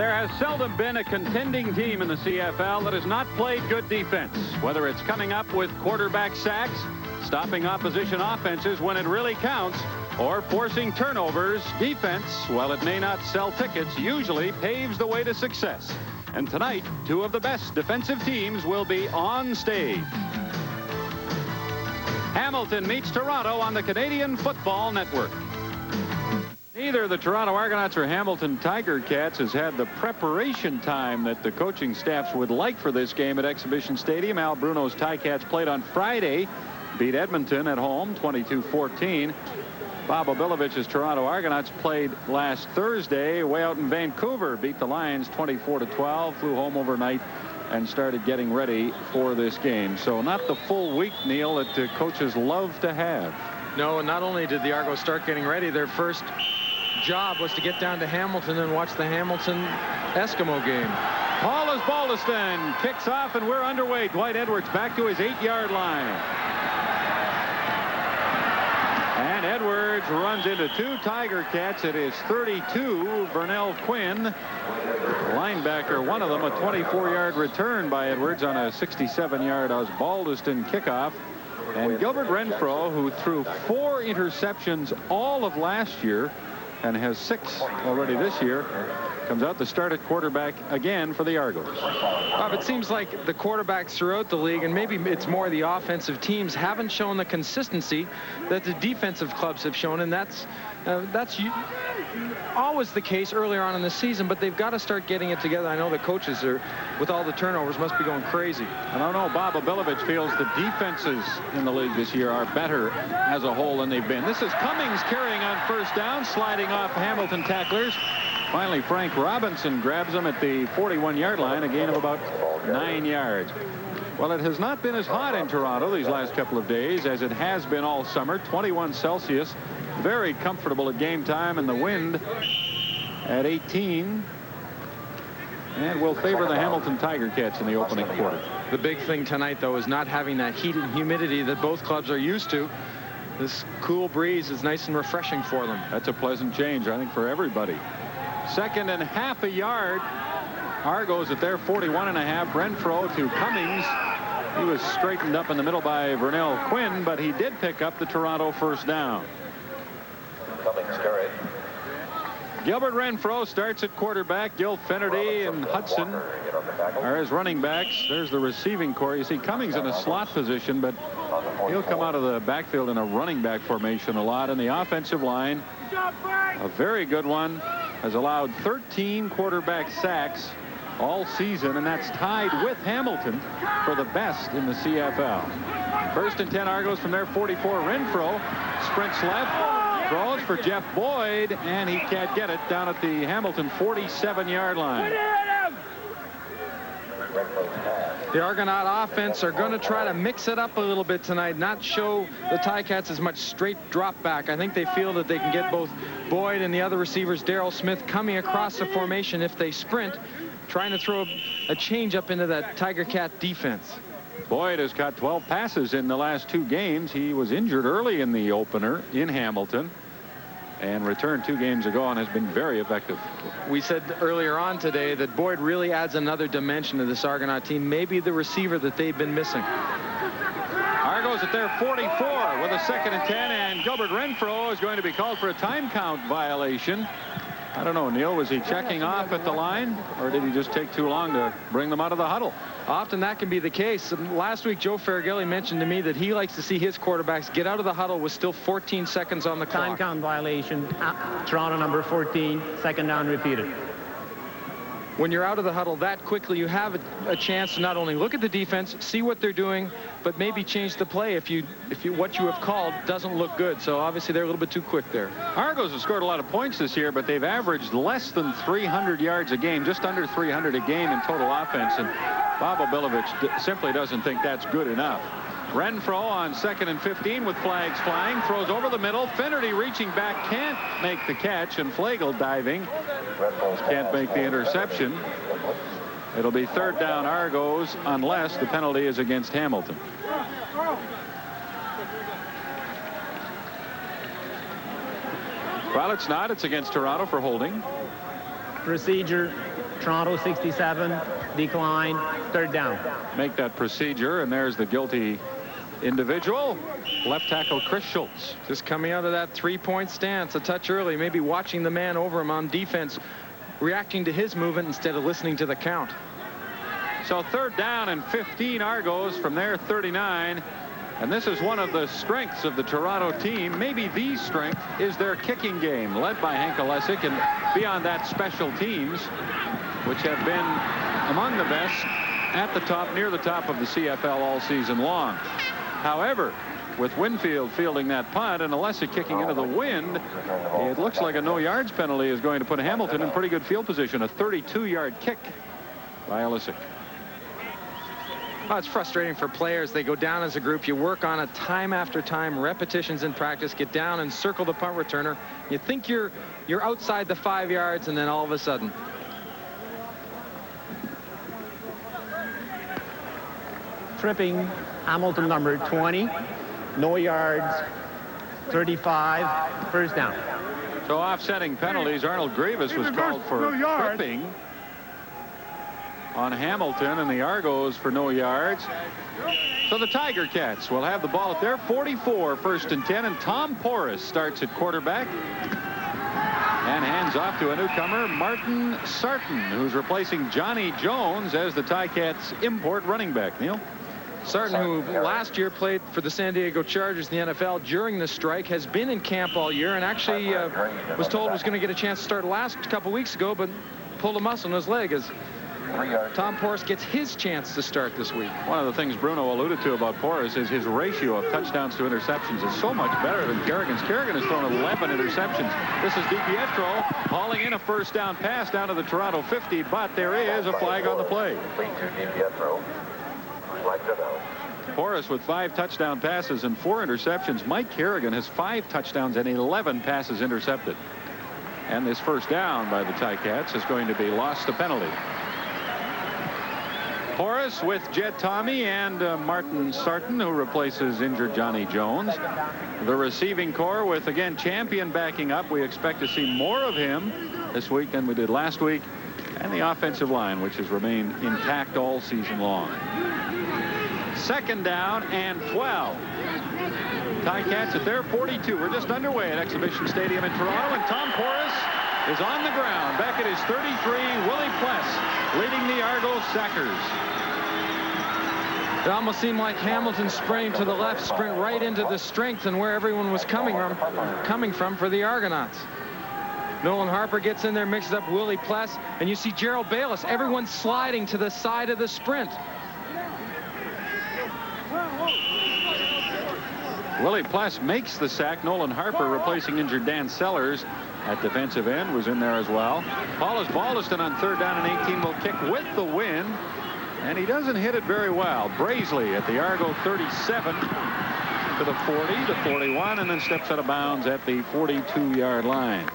There has seldom been a contending team in the CFL that has not played good defense, whether it's coming up with quarterback sacks, stopping opposition offenses when it really counts, or forcing turnovers. Defense, while it may not sell tickets, usually paves the way to success. And tonight, two of the best defensive teams will be on stage. Hamilton meets Toronto on the Canadian Football Network. Neither the Toronto Argonauts or Hamilton Tiger Cats has had the preparation time that the coaching staffs would like for this game at Exhibition Stadium. Al Bruno's Ticats played on Friday, beat Edmonton at home 22-14. Bob Obilovich's Toronto Argonauts played last Thursday way out in Vancouver, beat the Lions 24-12, flew home overnight and started getting ready for this game. So not the full week, Neil, that the coaches love to have. No, and not only did the Argos start getting ready, their first job was to get down to Hamilton and watch the Hamilton Eskimo game. Paulus Baldiston kicks off, and we're underway. Dwight Edwards back to his 8-yard line. And Edwards runs into two Tiger Cats. It is 32. Vernell Quinn, linebacker, one of them, a 24-yard return by Edwards on a 67-yard Baldiston kickoff. And Gilbert Renfro, who threw 4 interceptions all of last year and has 6 already this year, comes out to start at quarterback again for the Argos. Bob, it seems like the quarterbacks throughout the league, and maybe it's more the offensive teams, haven't shown the consistency that the defensive clubs have shown, and that's always the case earlier on in the season, but they've got to start getting it together. I know the coaches are, with all the turnovers, must be going crazy. I don't know. Bob Obilovich feels the defenses in the league this year are better as a whole than they've been. This is Cummings carrying on first down, sliding off Hamilton tacklers. Finally, Frank Robinson grabs him at the 41-yard line, a gain of about 9 yards. Well, it has not been as hot in Toronto these last couple of days as it has been all summer. 21 Celsius. Very comfortable at game time, and the wind at 18. And will favor the Hamilton Tiger Cats in the opening quarter. The big thing tonight, though, is not having that heat and humidity that both clubs are used to. This cool breeze is nice and refreshing for them. That's a pleasant change, I think, for everybody. 2nd and half a yard. Argos at their 41.5. Renfro to Cummings. He was straightened up in the middle by Vernell Quinn, but he did pick up the Toronto first down. Cummings carried. Gilbert Renfro starts at quarterback. Gil Finnerty and Hudson are his running backs. There's the receiving core. You see Cummings in a slot position, but he'll come out of the backfield in a running back formation a lot. And the offensive line, a very good one, has allowed 13 quarterback sacks all season, and that's tied with Hamilton for the best in the CFL. 1st and 10 Argos from their 44. Renfro sprints left. Throws for Jeff Boyd, and he can't get it down at the Hamilton 47-yard line. The Argonaut offense are going to try to mix it up a little bit tonight, not show the Ticats as much straight drop back. I think they feel that they can get both Boyd and the other receivers, Darrell Smith, coming across the formation if they sprint, trying to throw a change up into that Tiger Cat defense. Boyd has caught 12 passes in the last 2 games. He was injured early in the opener in Hamilton and returned 2 games ago and has been very effective. We said earlier on today that Boyd really adds another dimension to this Argonaut team, maybe the receiver that they've been missing. Argos at their 44 with a 2nd and 10, and Gilbert Renfro is going to be called for a time count violation. I don't know, Neil, was he checking off at the line, or did he just take too long to bring them out of the huddle? Often that can be the case. Last week, Joe Farragilli mentioned to me that he likes to see his quarterbacks get out of the huddle with still 14 seconds on the clock. Time count violation. Toronto number 14, 2nd down repeated. When you're out of the huddle that quickly, you have a chance to not only look at the defense, see what they're doing, but maybe change the play if what you have called doesn't look good. So obviously they're a little bit too quick there. Argos have scored a lot of points this year, but they've averaged less than 300 yards a game, just under 300 a game in total offense, and Bob Obilovich simply doesn't think that's good enough. Renfro on 2nd and 15 with flags flying, throws over the middle. Finnerty reaching back, can't make the catch, and Flagel diving can't make the interception. It'll be 3rd down Argos unless the penalty is against Hamilton. Well, it's not. It's against Toronto for holding. Procedure Toronto 67, decline, 3rd down. Make that procedure, and there's the guilty individual, left tackle Chris Schultz. Just coming out of that 3-point stance a touch early, maybe watching the man over him on defense, reacting to his movement instead of listening to the count. So 3rd down and 15 Argos from their 39. And this is one of the strengths of the Toronto team. Maybe the strength is their kicking game, led by Hank Olesic, and beyond that, special teams, which have been among the best at the top, near the top of the CFL all season long. However, with Winfield fielding that punt and Olesic kicking into the wind, it looks like a no yards penalty is going to put Hamilton in pretty good field position. A 32-yard kick by Olesic. Oh, it's frustrating for players. They go down as a group. You work on it time after time, repetitions in practice, get down and circle the punt returner. You think you're outside the 5 yards, and then all of a sudden. Tripping Hamilton number 20, no yards, 35, 1st down. So offsetting penalties, Arnold Grievous was called for tripping on Hamilton, and the Argos for no yards. So the Tiger Cats will have the ball at their 44, 1st and 10, and Tom Porras starts at quarterback and hands off to a newcomer, Martin Sarton, who's replacing Johnny Jones as the Ticats import running back. Neil? Sarton, who last year played for the San Diego Chargers in the NFL during the strike, has been in camp all year and actually was told was going to get a chance to start last couple weeks ago, but pulled a muscle in his leg as Tom Porras gets his chance to start this week. One of the things Bruno alluded to about Porras is his ratio of touchdowns to interceptions is so much better than Kerrigan's. Kerrigan has thrown 11 interceptions. This is DiPietro hauling in a 1st down pass down to the Toronto 50, but there is a flag on the play. Porras with 5 touchdown passes and 4 interceptions. Mike Kerrigan has 5 touchdowns and 11 passes intercepted. And this 1st down by the Ticats is going to be lost to penalty. Porras with Jet Tommy and Martin Sarton, who replaces injured Johnny Jones. The receiving core with, again, Champion backing up. We expect to see more of him this week than we did last week. And the offensive line, which has remained intact all season long. 2nd down and 12. Ticats at their 42. We're just underway at Exhibition Stadium in Toronto, and Tom Porras is on the ground. Back at his 33, Willie Pless leading the Argos Sackers. It almost seemed like Hamilton sprinting to the left, sprint right into the strength and where everyone was coming from for the Argonauts. Nolan Harper gets in there, mixes up Willie Pless, and you see Gerald Bayless. Everyone's sliding to the side of the sprint. Willie Pless makes the sack. Nolan Harper, replacing injured Dan Sellers at defensive end, was in there as well. Paulus Baldiston on 3rd down and 18 will kick with the wind, and he doesn't hit it very well. Braisley at the Argo 37 to the 40 to 41, and then steps out of bounds at the 42-yard line.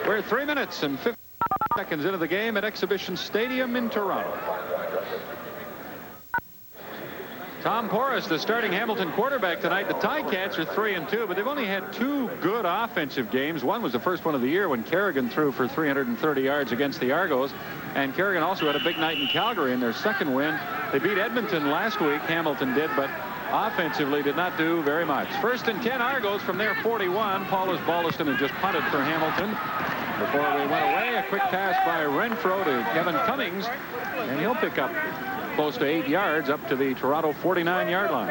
We're 3 minutes and 50 seconds into the game at Exhibition Stadium in Toronto. Tom Porras, the starting Hamilton quarterback tonight. The Ticats are 3-2, but they've only had 2 good offensive games. One was the first one of the year when Kerrigan threw for 330 yards against the Argos. And Kerrigan also had a big night in Calgary in their 2nd win. They beat Edmonton last week. Hamilton did, but offensively did not do very much. 1st and 10 Argos from their 41. Paulus Baldiston had just punted for Hamilton before we went away. A quick pass by Renfro to Kevin Cummings, and he'll pick up close to 8 yards up to the Toronto 49-yard line.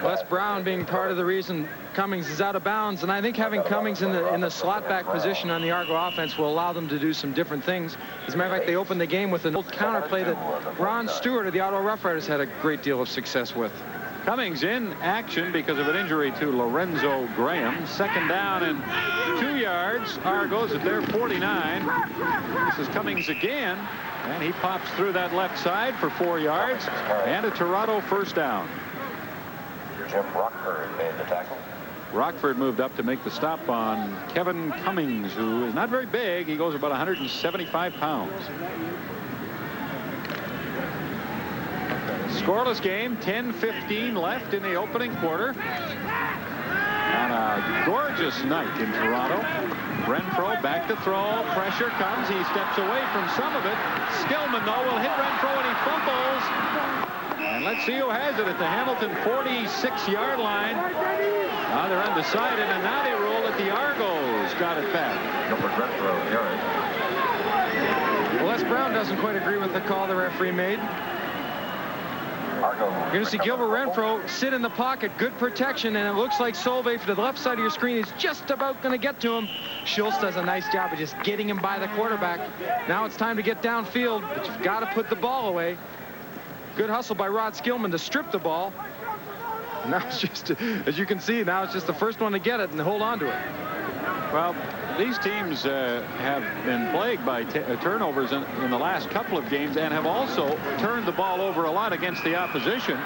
Les Brown being part of the reason Cummings is out of bounds, and I think having Cummings in the slot back position on the Argo offense will allow them to do some different things. As a matter of fact, they opened the game with an old counterplay that Ron Stewart of the Ottawa Rough Riders had a great deal of success with. Cummings in action because of an injury to Lorenzo Graham. 2nd down and 2 yards. Argos at their 49. This is Cummings again, and he pops through that left side for 4 yards and a Toronto 1st down. Jim Rockford made the tackle. Rockford moved up to make the stop on Kevin Cummings, who is not very big. He goes about 175 pounds. Scoreless game, 10-15 left in the opening quarter. And a gorgeous night in Toronto. Renfro back to throw. Pressure comes. He steps away from some of it. Skillman, though, will hit Renfro, and he fumbles. And let's see who has it at the Hamilton 46-yard line. Now they're undecided, and now they rule that the Argos got it back. Well, Les Brown doesn't quite agree with the call the referee made. You're going to see Gilbert Renfro sit in the pocket, good protection, and it looks like Solvay to the left side of your screen is just about going to get to him. Schultz does a nice job of just getting him by the quarterback. Now it's time to get downfield, but you've got to put the ball away. Good hustle by Rod Skillman to strip the ball. Now it's just, as you can see, now it's just the first one to get it and hold on to it. Well, these teams have been plagued by turnovers in the last couple of games and have also turned the ball over a lot against the opposition.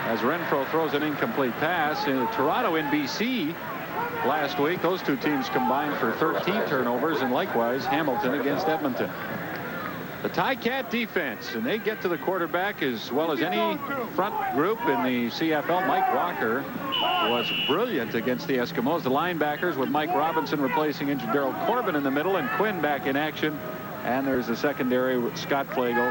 As Renfro throws an incomplete pass. Toronto in BC last week, those two teams combined for 13 turnovers, and likewise Hamilton against Edmonton. The Ticat defense, and they get to the quarterback as well as any front group in the CFL. Mike Walker was brilliant against the Eskimos. The linebackers with Mike Robinson replacing injured Darryl Corbin in the middle, and Quinn back in action. And there's the secondary with Scott Flegel,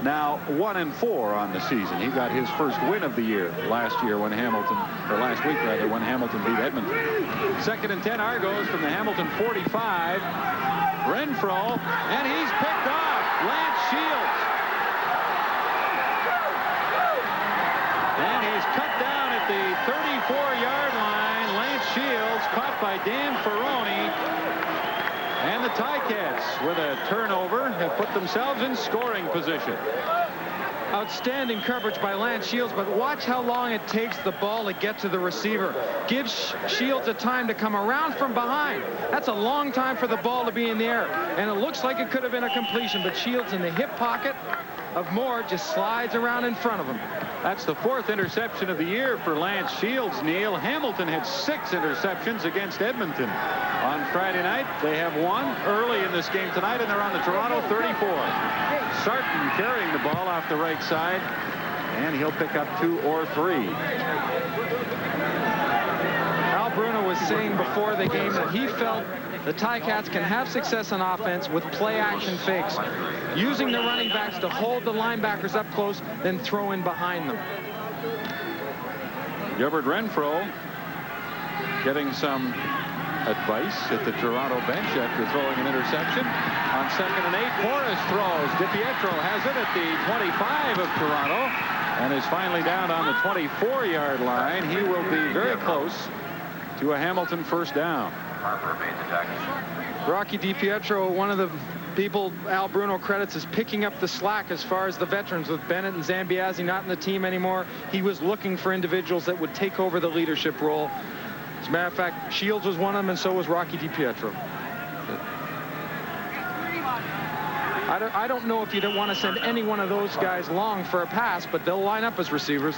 now 1-4 on the season. He got his first win of the year last week rather, when Hamilton beat Edmonton. 2nd and 10, Argos from the Hamilton 45. Renfro, and he's picked off. Lance Shields. And he's cut down at the 34-yard line. Lance Shields caught by Dan Ferroni. And the Ticats, with a turnover, have put themselves in scoring position. Outstanding coverage by Lance Shields, but watch how long it takes the ball to get to the receiver. Gives Shields a time to come around from behind. That's a long time for the ball to be in the air, and it looks like it could have been a completion, but Shields in the hip pocket of Moore just slides around in front of him. That's the 4th interception of the year for Lance Shields, Neil. Hamilton had 6 interceptions against Edmonton on Friday night. They have 1 early in this game tonight, and they're on the Toronto 34. Sarton carrying the ball off the right side, and he'll pick up 2 or 3. Al Bruno was saying before the game that he felt the Ticats can have success on offense with play-action fakes, using the running backs to hold the linebackers up close, then throw in behind them. Gilbert Renfro getting some advice at the Toronto bench after throwing an interception. On 2nd and 8, Morris throws. DiPietro has it at the 25 of Toronto and is finally down on the 24-yard line. He will be very close to a Hamilton first down. Rocky DiPietro, one of the people Al Bruno credits as picking up the slack as far as the veterans, with Bennett and Zambiazzi not in the team anymore. He was looking for individuals that would take over the leadership role. As a matter of fact, Shields was one of them, and so was Rocky DiPietro. I don't know if you don't want to send any one of those guys long for a pass, but they'll line up as receivers.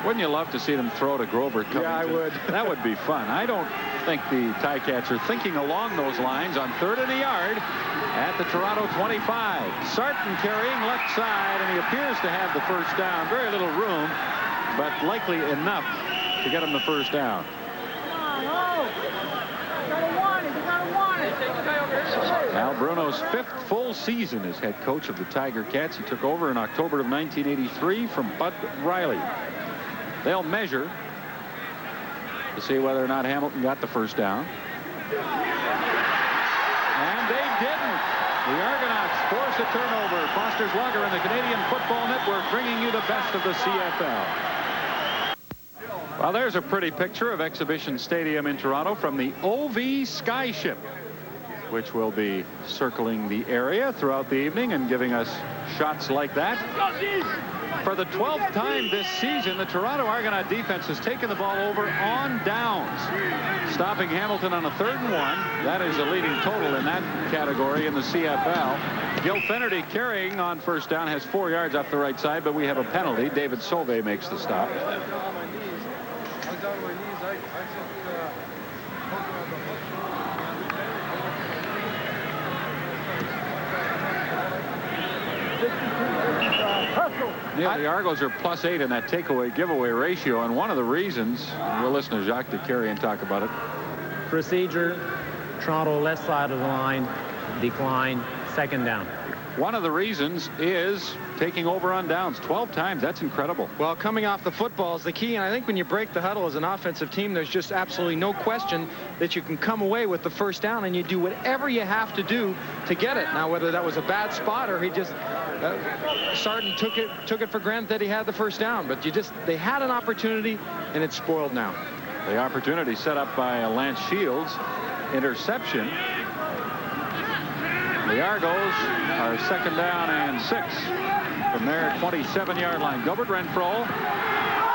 Wouldn't you love to see them throw to Grover Covington? Yeah, I would. That would be fun. I don't think the Ticats are thinking along those lines on 3rd and a yard at the Toronto 25. Sarton carrying left side, and he appears to have the first down. Very little room, but likely enough to get him the first down. Al Bruno's 5th full season as head coach of the Tiger Cats. He took over in October of 1983 from Bud Riley. They'll measure to see whether or not Hamilton got the first down. And they didn't. The Argonauts force a turnover. Foster's Lager and the Canadian Football Network bringing you the best of the CFL. Well, there's a pretty picture of Exhibition Stadium in Toronto from the OV Skyship, which will be circling the area throughout the evening and giving us shots like that. For the 12th time this season, the Toronto Argonaut defense has taken the ball over on downs, stopping Hamilton on a 3rd and 1. That is a leading total in that category in the CFL. Gil Finnerty carrying on first down, has 4 yards off the right side, but we have a penalty. David Solvay makes the stop. Yeah, the Argos are +8 in that takeaway giveaway ratio, and one of the reasons, we'll listen to Jacques DeCarrier talk about it. Procedure, Toronto left side of the line, decline, second down. One of the reasons is taking over on downs 12 times. That's incredible. Well, coming off the football is the key, and I think when you break the huddle as an offensive team, there's just absolutely no question that you can come away with the first down, and you do whatever you have to do to get it. Now, whether that was a bad spot or he just Sarton took it for granted that he had the first down, but they had an opportunity, and it's spoiled now. The opportunity set up by Lance Shields. Interception. The Argos are second down and 6 from their 27-yard line. Gilbert Renfro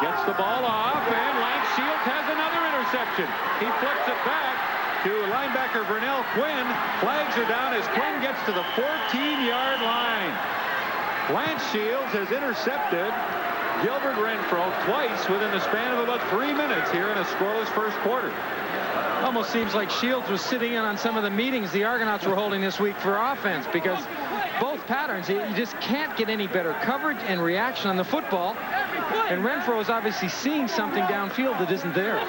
gets the ball off, and Lance Shields has another interception. He flips it back to linebacker Vernell Quinn. Flags are down as Quinn gets to the 14-yard line. Lance Shields has intercepted Gilbert Renfro twice within the span of about 3 minutes here in a scoreless first quarter. Almost seems like Shields was sitting in on some of the meetings the Argonauts were holding this week for offense, because both patterns, you just can't get any better coverage and reaction on the football, and Renfro is obviously seeing something downfield that isn't there.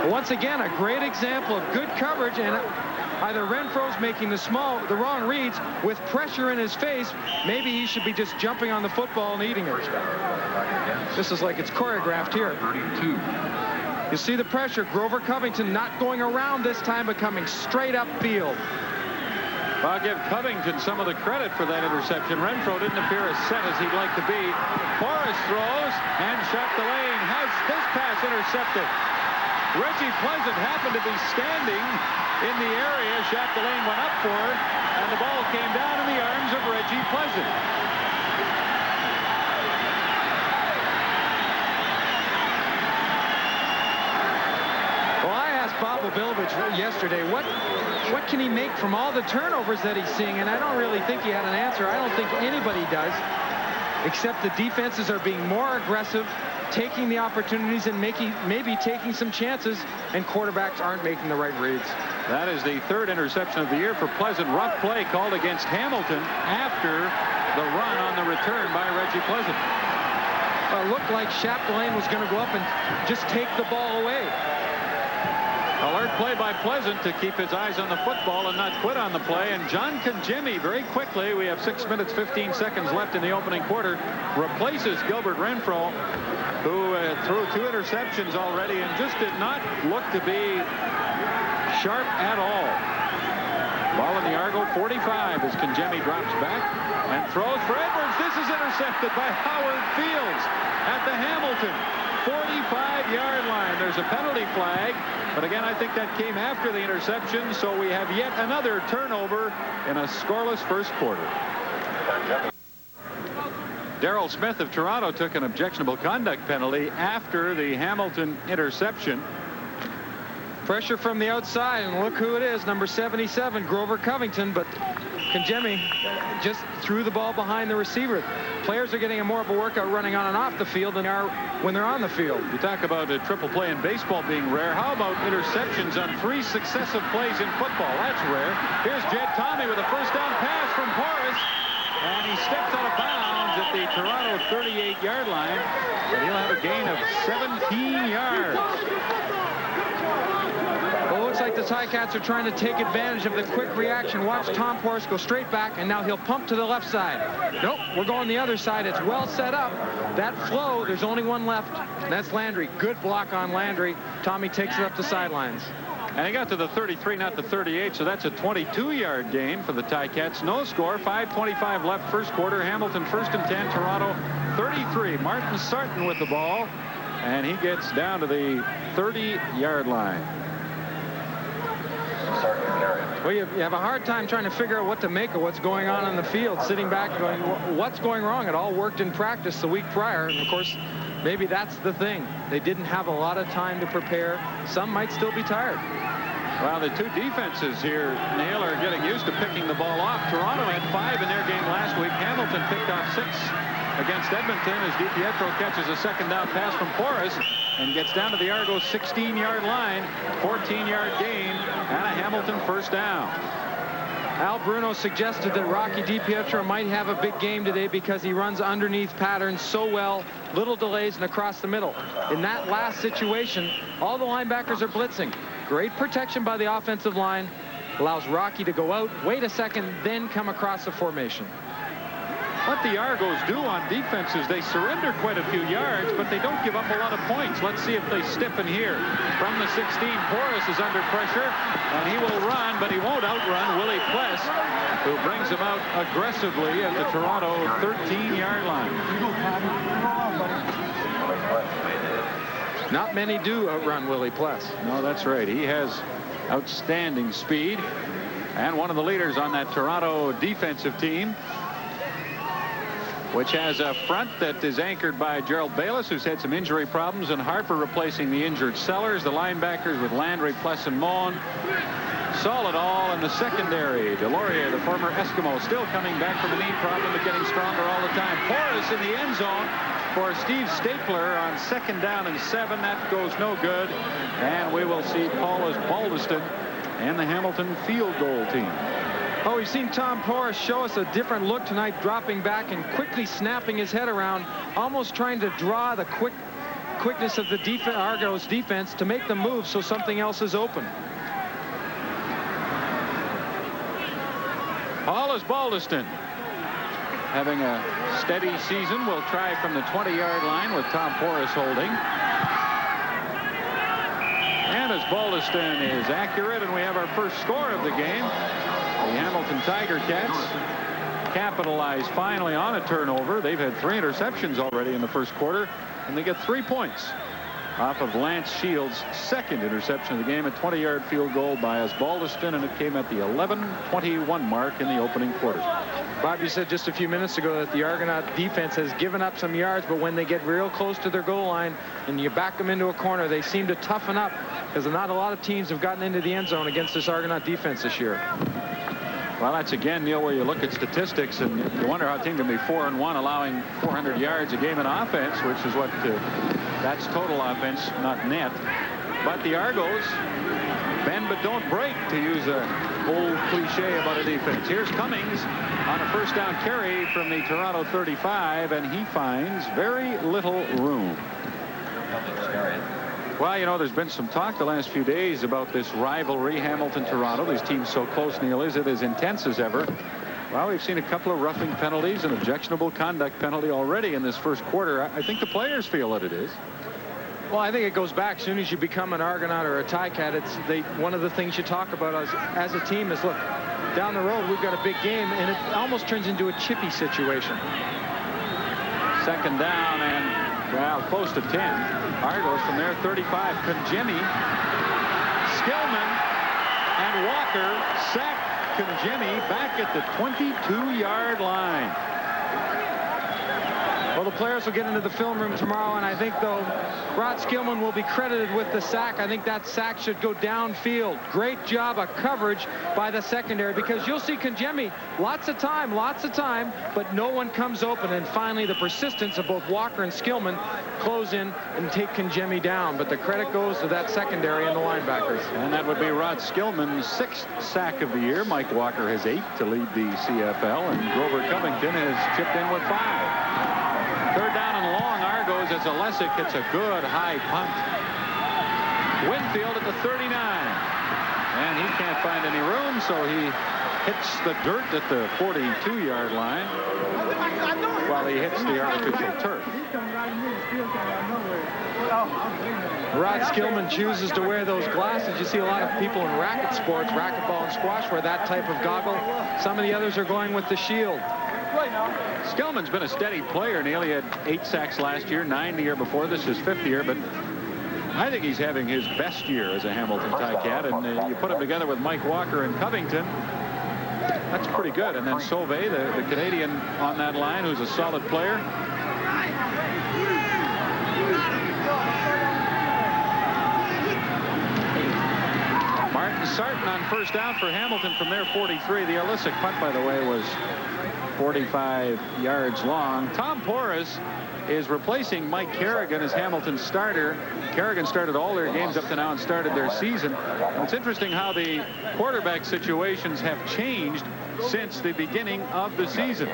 Once again, a great example of good coverage, and either Renfro's making the wrong reads with pressure in his face. Maybe he should be just jumping on the football and eating it. This is like it's choreographed here. 32. You see the pressure. Grover Covington not going around this time, but coming straight upfield. I'll give Covington some of the credit for that interception. Renfro didn't appear as set as he'd like to be. Forrest throws, and Chapdelaine has his pass intercepted. Reggie Pleasant happened to be standing in the area Chapdelaine went up for, and the ball came down in the arms of Reggie Pleasant. Well, I asked Bob Obilovich yesterday, what can he make from all the turnovers that he's seeing, and I don't really think he had an answer. I don't think anybody does, except the defenses are being more aggressive, taking the opportunities and maybe taking some chances, and quarterbacks aren't making the right reads. That is the third interception of the year for Pleasant. Rough play called against Hamilton after the run on the return by Reggie Pleasant. It looked like Chapdelaine was going to go up and just take the ball away. Alert play by Pleasant to keep his eyes on the football and not quit on the play. And John Conjimmy very quickly, we have 6 minutes 15 seconds left in the opening quarter, replaces Gilbert Renfro, who threw 2 interceptions already and just did not look to be sharp at all. Ball in the Argo 45 as Conjimmy drops back and throws for Edwards. This is intercepted by Howard Fields at the Hamilton 45-yard line. There's a penalty flag, but again, I think that came after the interception, so we have yet another turnover in a scoreless first quarter. Darrell Smith of Toronto took an objectionable conduct penalty after the Hamilton interception. Pressure from the outside, and look who it is, number 77, Grover Covington, but Conjimmy just threw the ball behind the receiver. Players are getting more of a workout running on and off the field than they are when they're on the field. You talk about a triple play in baseball being rare. How about interceptions on 3 successive plays in football? That's rare. Here's Jed Tomey with a first down pass from Porras, and he steps out of bounds at the Toronto 38-yard line, and he'll have a gain of 17 yards. Well, it looks like the Ticats are trying to take advantage of the quick reaction. Watch Tom Porras go straight back, and now he'll pump to the left side. Nope, we're going the other side. It's well set up. That flow, there's only one left, and that's Landry. Good block on Landry. Tommy takes it up the sidelines. And he got to the 33, not the 38, so that's a 22-yard gain for the Ticats. No score, 5:25 left first quarter. Hamilton first and 10, Toronto 33. Martin Sarton with the ball, and he gets down to the 30-yard line. Well, you have a hard time trying to figure out what to make of what's going on the field, sitting back going, what's going wrong? It all worked in practice the week prior, and of course, maybe that's the thing. They didn't have a lot of time to prepare. Some might still be tired. Well, the 2 defenses here, Neil, are getting used to picking the ball off. Toronto had 5 in their game last week. Hamilton picked off 6 against Edmonton as DiPietro catches a second down pass from Porras and gets down to the Argo 16-yard line. 14-yard gain and a Hamilton first down. Al Bruno suggested that Rocky DiPietro might have a big game today because he runs underneath patterns so well, little delays and across the middle. In that last situation, all the linebackers are blitzing. Great protection by the offensive line. Allows Rocky to go out, wait a second, then come across the formation. What the Argos do on defense is they surrender quite a few yards, but they don't give up a lot of points. Let's see if they stiffen here. From the 16, Porras is under pressure, and he will run, but he won't outrun Willie Pless, who brings him out aggressively at the Toronto 13-yard line. Not many do outrun Willie Pless. No, that's right. He has outstanding speed, and one of the leaders on that Toronto defensive team, which has a front that is anchored by Gerald Bayless, who's had some injury problems, and Harper replacing the injured Sellers. The linebackers with Landry, Pless, and Moen. Solid all in the secondary. Delorier, the former Eskimo, still coming back from a knee problem but getting stronger all the time. Porras in the end zone for Steve Stapler on 2nd down and 7. That goes no good. And we will see Paulus Baldiston and the Hamilton field goal team. Oh, we've seen Tom Porras show us a different look tonight, dropping back and quickly snapping his head around, almost trying to draw the quickness of the Argos defense to make the move so something else is open. Paulus Baldiston having a steady season. Will try from the 20-yard line with Tom Porras holding. And as Baldiston is accurate, and we have our first score of the game. The Hamilton Tiger Cats capitalize finally on a turnover. They've had 3 interceptions already in the first quarter, and they get 3 points off of Lance Shields' 2nd interception of the game. A 20-yard field goal by Baldiston, and it came at the 11:21 mark in the opening quarter. Bob, you said just a few minutes ago that the Argonaut defense has given up some yards, but when they get real close to their goal line and you back them into a corner, they seem to toughen up, because not a lot of teams have gotten into the end zone against this Argonaut defense this year. Well, that's again, Neil, where you look at statistics and you wonder how a team can be 4-1, allowing 400 yards a game in offense, which is what that's total offense, not net. But the Argos bend but don't break, to use an old cliche about a defense. Here's Cummings on a 1st down carry from the Toronto 35, and he finds very little room. Well, you know, there's been some talk the last few days about this rivalry, Hamilton-Toronto. These teams so close, Neil. Is it as intense as ever? Well, we've seen a couple of roughing penalties, an objectionable conduct penalty already in this first quarter. I think the players feel that it is. Well, I think it goes back. As soon as you become an Argonaut or a Ticat, one of the things you talk about as a team is, look, down the road we've got a big game, and it almost turns into a chippy situation. 2nd down and, well, close to 10. Argos from their 35. Kangemi, Skillman, and Walker sack Kangemi back at the 22-yard line. Well, the players will get into the film room tomorrow, and I think, though, Rod Skillman will be credited with the sack. I think that sack should go downfield. Great job of coverage by the secondary, because you'll see Kangemi lots of time, but no one comes open. And finally, the persistence of both Walker and Skillman close in and take Kangemi down. But the credit goes to that secondary and the linebackers. And that would be Rod Skillman's 6th sack of the year. Mike Walker has 8 to lead the CFL, and Grover Covington has chipped in with 5. 3rd down and long. Argos as Olesic hits a good high punt. Winfield at the 39. And he can't find any room, so he hits the dirt at the 42-yard line. While he hits the artificial turf. Rod Skillman chooses to wear those glasses. You see a lot of people in racket sports, racquetball and squash, wear that type of goggle. Some of the others are going with the shield. Skillman's been a steady player, Neil. He had 8 sacks last year, 9 the year before. This is his 5th year, but I think he's having his best year as a Hamilton Ticat. And you put him together with Mike Walker and Covington, that's pretty good. And then Sauve, the Canadian on that line, who's a solid player. Martin Sarton on 1st down for Hamilton from their 43. The Olesic punt, by the way, was 45 yards long. Tom Porras is replacing Mike Kerrigan as Hamilton's starter. Kerrigan started all their games up to now and started their season. And it's interesting how the quarterback situations have changed since the beginning of the season.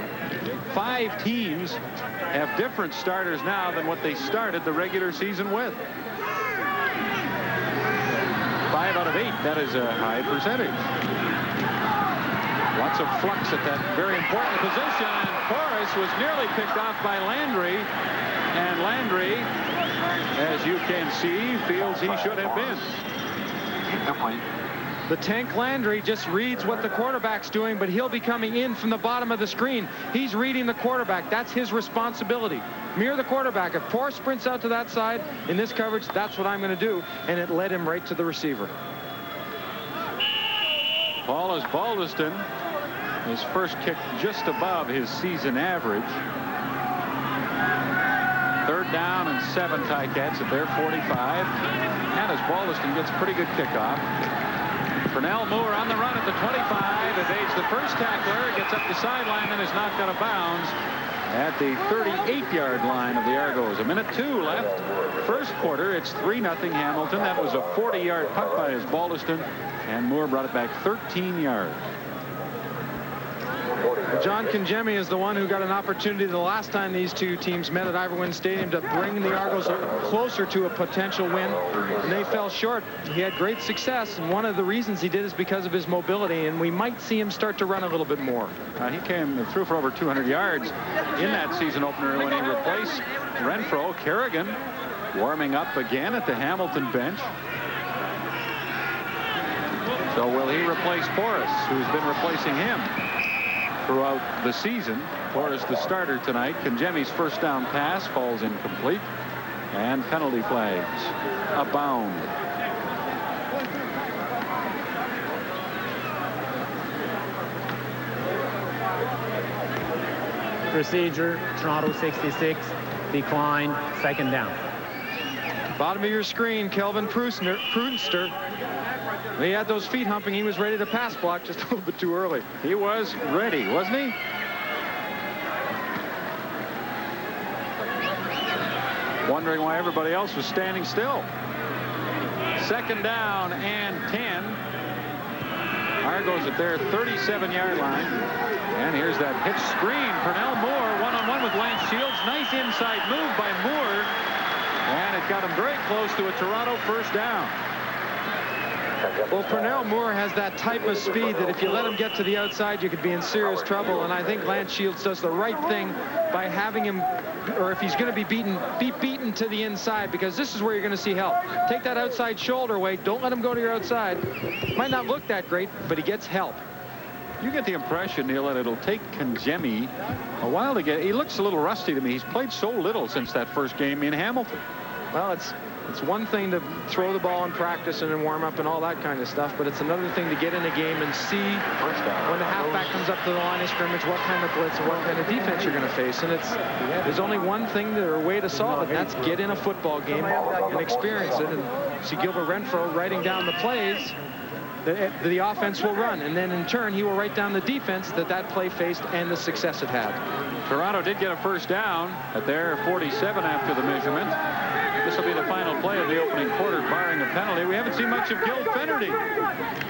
5 teams have different starters now than what they started the regular season with. 5 out of 8. That is a high percentage. Lots of flux at that very important position. And Forrest was nearly picked off by Landry. And Landry, as you can see, feels he should have been. The tank Landry just reads what the quarterback's doing, but he'll be coming in from the bottom of the screen. He's reading the quarterback. That's his responsibility. Mirror the quarterback. If Forrest sprints out to that side in this coverage, that's what I'm going to do. And it led him right to the receiver. Paulus Baldiston, his first kick just above his season average. 3rd down and 7 Ticats at their 45. And as Baldiston gets a pretty good kickoff. Pernell Moore on the run at the 25, evades the first tackler, gets up the sideline, and is knocked out of bounds at the 38-yard line of the Argos. 1:02 left. First quarter, it's 3-0 Hamilton. That was a 40-yard punt by his Baldiston, and Moore brought it back 13 yards. John Kangemi is the one who got an opportunity the last time these two teams met at Ivor Wynne Stadium to bring the Argos closer to a potential win, and they fell short. He had great success, and one of the reasons he did is because of his mobility, and we might see him start to run a little bit more. He came through for over 200 yards in that season opener when he replaced Renfro. Kerrigan warming up again at the Hamilton bench. So will he replace Forrest, who's been replacing him throughout the season? Forrest the starter tonight. Kangemi's first down pass falls incomplete, and penalty flags abound. Procedure, Toronto 66, decline, 2nd down. Bottom of your screen, Kelvin Prunster. When he had those feet humping, he was ready to pass block just a little bit too early. He was ready, wasn't he? Wondering why everybody else was standing still. 2nd down and 10. Argos at their 37-yard line. And here's that hitch screen. Pernell Moore one-on-one with Lance Shields. Nice inside move by Moore. And it got him very close to a Toronto first down. Well, Pernell Moore has that type of speed that if you let him get to the outside, you could be in serious trouble. And I think Lance Shields does the right thing by having him, or if he's going to be beaten to the inside, because this is where you're going to see help. Take that outside shoulder weight. Don't let him go to your outside. Might not look that great, but he gets help. You get the impression, Neil, that it'll take Kangemi a while to get. He looks a little rusty to me. He's played so little since that first game in Hamilton. Well, it's one thing to throw the ball in practice and in warm up and all that kind of stuff, but it's another thing to get in a game and see when the halfback comes up to the line of scrimmage what kind of blitz and what kind of defense you're going to face. And there's only one thing or way to solve it, and that's get in a football game and experience it. And see Gilbert Renfro writing down the plays. The offense will run, and then in turn he will write down the defense that play faced and the success it had. Toronto did get a first down at their 47 after the measurement. This will be the final play of the opening quarter, barring a penalty. We haven't seen much of Gil Finnerty,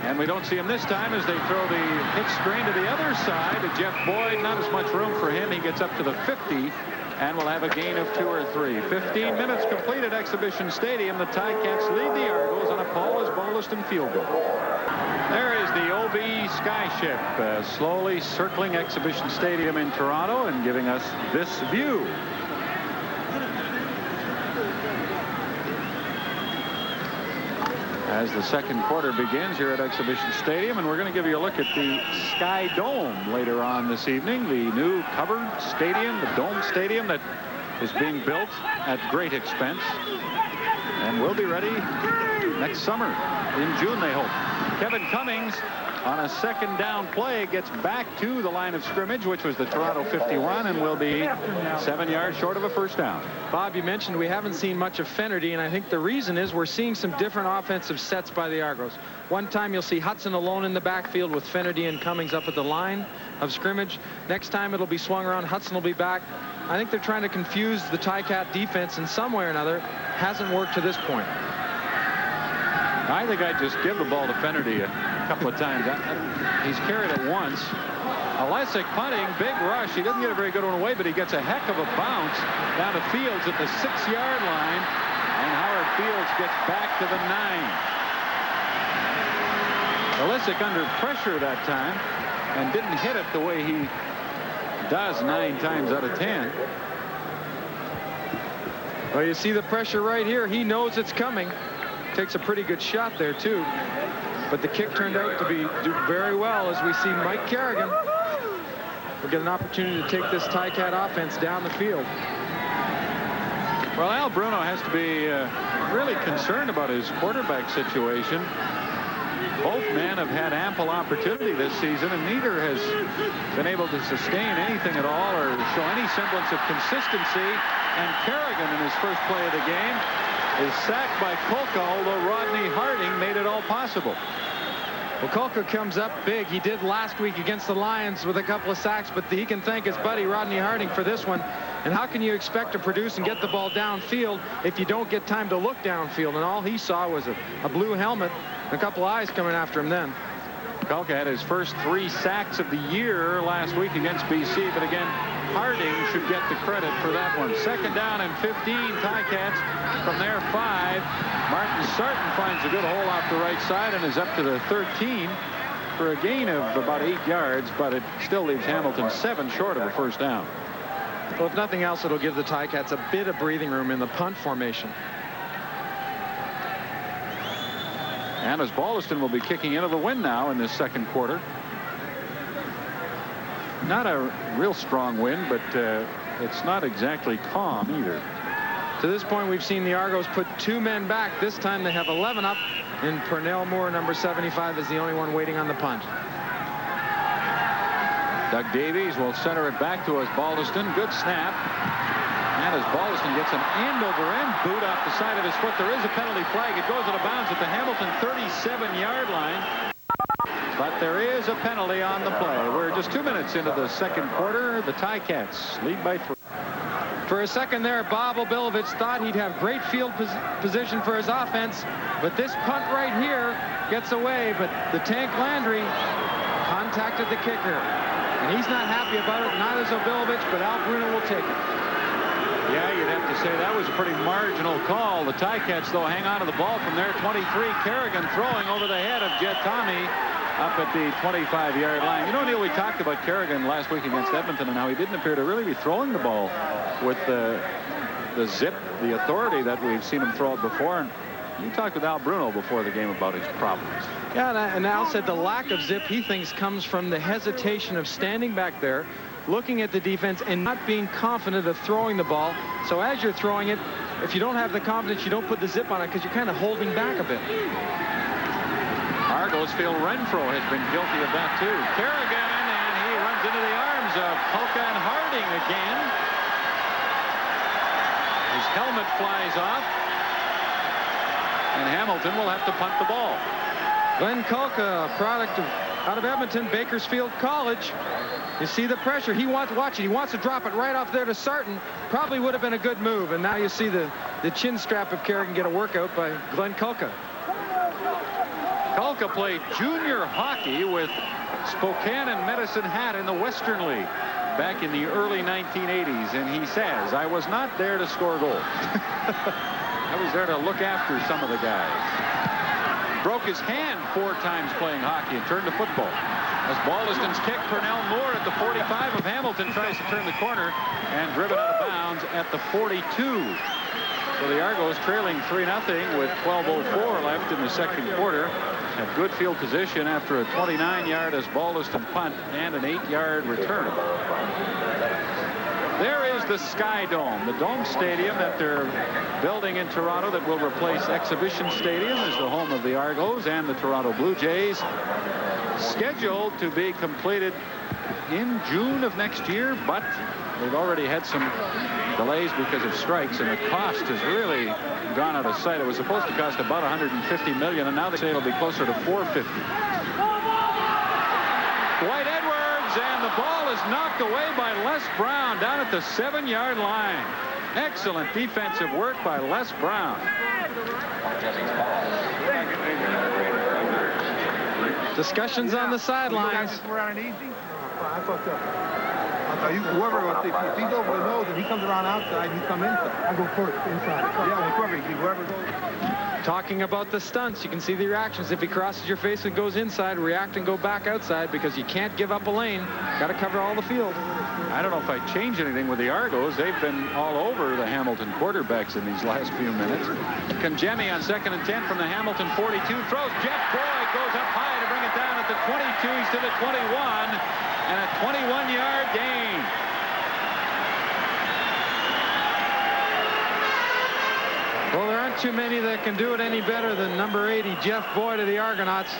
and we don't see him this time as they throw the hitch screen to the other side to Jeff Boyd. Not as much room for him. He gets up to the 50 and will have a gain of 2 or 3. 15 minutes complete at Exhibition Stadium. The Ticats lead the Argos on a Paulus Baldiston field goal. There is the OB Skyship slowly circling Exhibition Stadium in Toronto and giving us this view. As the second quarter begins here at Exhibition Stadium, and we're going to give you a look at the Sky Dome later on this evening, the new covered stadium, the Dome Stadium that is being built at great expense and will be ready next summer in June, they hope. Kevin Cummings on a 2nd down play gets back to the line of scrimmage, which was the Toronto 51, and will be 7 yards short of a first down. Bob, you mentioned we haven't seen much of Finnerty, and I think the reason is we're seeing some different offensive sets by the Argos. One time you'll see Hudson alone in the backfield with Finnerty and Cummings up at the line of scrimmage. Next time it'll be swung around. Hudson will be back. I think they're trying to confuse the Ticat defense in some way or another. Hasn't worked to this point. I think I'd just give the ball to Fennerty a couple of times. He's carried it once. Olesic punting, big rush. He doesn't get a very good one away, but he gets a heck of a bounce down to Fields at the 6-yard line. And Howard Fields gets back to the 9. Olesic under pressure that time and didn't hit it the way he does 9 times out of 10. Well, you see the pressure right here. He knows it's coming. Takes a pretty good shot there, too. But the kick turned out to do very well, as we see Mike Kerrigan will get an opportunity to take this Ticat offense down the field. Well, Al Bruno has to be really concerned about his quarterback situation. Both men have had ample opportunity this season, and neither has been able to sustain anything at all or show any semblance of consistency. And Kerrigan, in his first play of the game, is sacked by Kolka, although Rodney Harding made it all possible. Well, Kolka comes up big. He did last week against the Lions with a couple of sacks, but he can thank his buddy Rodney Harding for this one. And how can you expect to produce and get the ball downfield if you don't get time to look downfield? And all he saw was a blue helmet and a couple eyes coming after him then. Kolka had his first 3 sacks of the year last week against BC, but again, Harding should get the credit for that one. 2nd down and 15, Ticats from their 5. Martin Sarton finds a good hole off the right side and is up to the 13 for a gain of about 8 yards, but it still leaves Hamilton 7 short of a first down. Well, if nothing else, it'll give the Ticats a bit of breathing room in the punt formation. And as Balliston will be kicking into the win now in this second quarter. Not a real strong win, but it's not exactly calm either. To this point, we've seen the Argos put 2 men back. This time they have 11 up, and Pernell Moore, number 75, is the only one waiting on the punt. Doug Davies will center it back to us. Balliston. Good snap. And as Balliston gets an end-over-end boot off the side of his foot, there is a penalty flag. It goes out of bounds at the Hamilton 37-yard line. But there is a penalty on the play. We're just 2 minutes into the second quarter. The Ticats lead by 3. For a second there, Bob Obilovich thought he'd have great field position for his offense. But this punt right here gets away. But the Tank Landry contacted the kicker. And he's not happy about it. Neither is Obilovich, but Al Bruno will take it. Yeah, you'd have to say that was a pretty marginal call. The Ticats, though, hang on to the ball from their 23. Kerrigan throwing over the head of Jet Tommy up at the 25-yard line. You know, Neil, we talked about Kerrigan last week against Edmonton and how he didn't appear to really be throwing the ball with the zip, the authority that we've seen him throw it before. And you talked with Al Bruno before the game about his problems. Yeah, and Al said the lack of zip, he thinks, comes from the hesitation of standing back there, looking at the defense and not being confident of throwing the ball. So as you're throwing it, if you don't have the confidence, you don't put the zip on it because you're kind of holding back a bit. Argos feel Renfro has been guilty of that too. Kerrigan, and he runs into the arms of Kolka and Harding again. His helmet flies off, and Hamilton will have to punt the ball. Glenn Kolka, product out of Edmonton, Bakersfield College. You see the pressure. He wants to drop it right off there to Sarton. Probably would have been a good move. And now you see the chin strap of Kerrigan get a workout by Glenn Kolka. Kolka played junior hockey with Spokane and Medicine Hat in the Western League back in the early 1980s. And he says, I was not there to score goals. I was there to look after some of the guys. Broke his hand 4 times playing hockey and turned to football. As Balliston's kick, Pernell Moore at the 45 of Hamilton tries to turn the corner and driven out of bounds at the 42. So the Argos trailing 3-0 with 12:04 left in the second quarter. Have good field position after a 29-yard as Balliston punt and an 8-yard return. There is the Sky Dome, the Dome Stadium that they're building in Toronto that will replace Exhibition Stadium as the home of the Argos and the Toronto Blue Jays. Scheduled to be completed in June of next year, but they've already had some delays because of strikes, and the cost has really gone out of sight. It was supposed to cost about $150 million, and now they say it'll be closer to $450. Dwight Edwards, and the ball is knocked away by Les Brown down at the 7-yard line. Excellent defensive work by Les Brown. Discussions on the sidelines. I fucked up. I thought if he's over the nose and he comes around outside, you come inside. I go first, inside. Yeah, whoever goes. Talking about the stunts, you can see the reactions. If he crosses your face and goes inside, react and go back outside, because you can't give up a lane. Got to cover all the field. I don't know if I change anything with the Argos. They've been all over the Hamilton quarterbacks in these last few minutes. Kangemi on 2nd and 10 from the Hamilton 42. Throws. Jeff Boyd goes up high to bring it down at the 22. He's to the 21. And a 21-yard gain. Well, there aren't too many that can do it any better than number 80, Jeff Boyd of the Argonauts.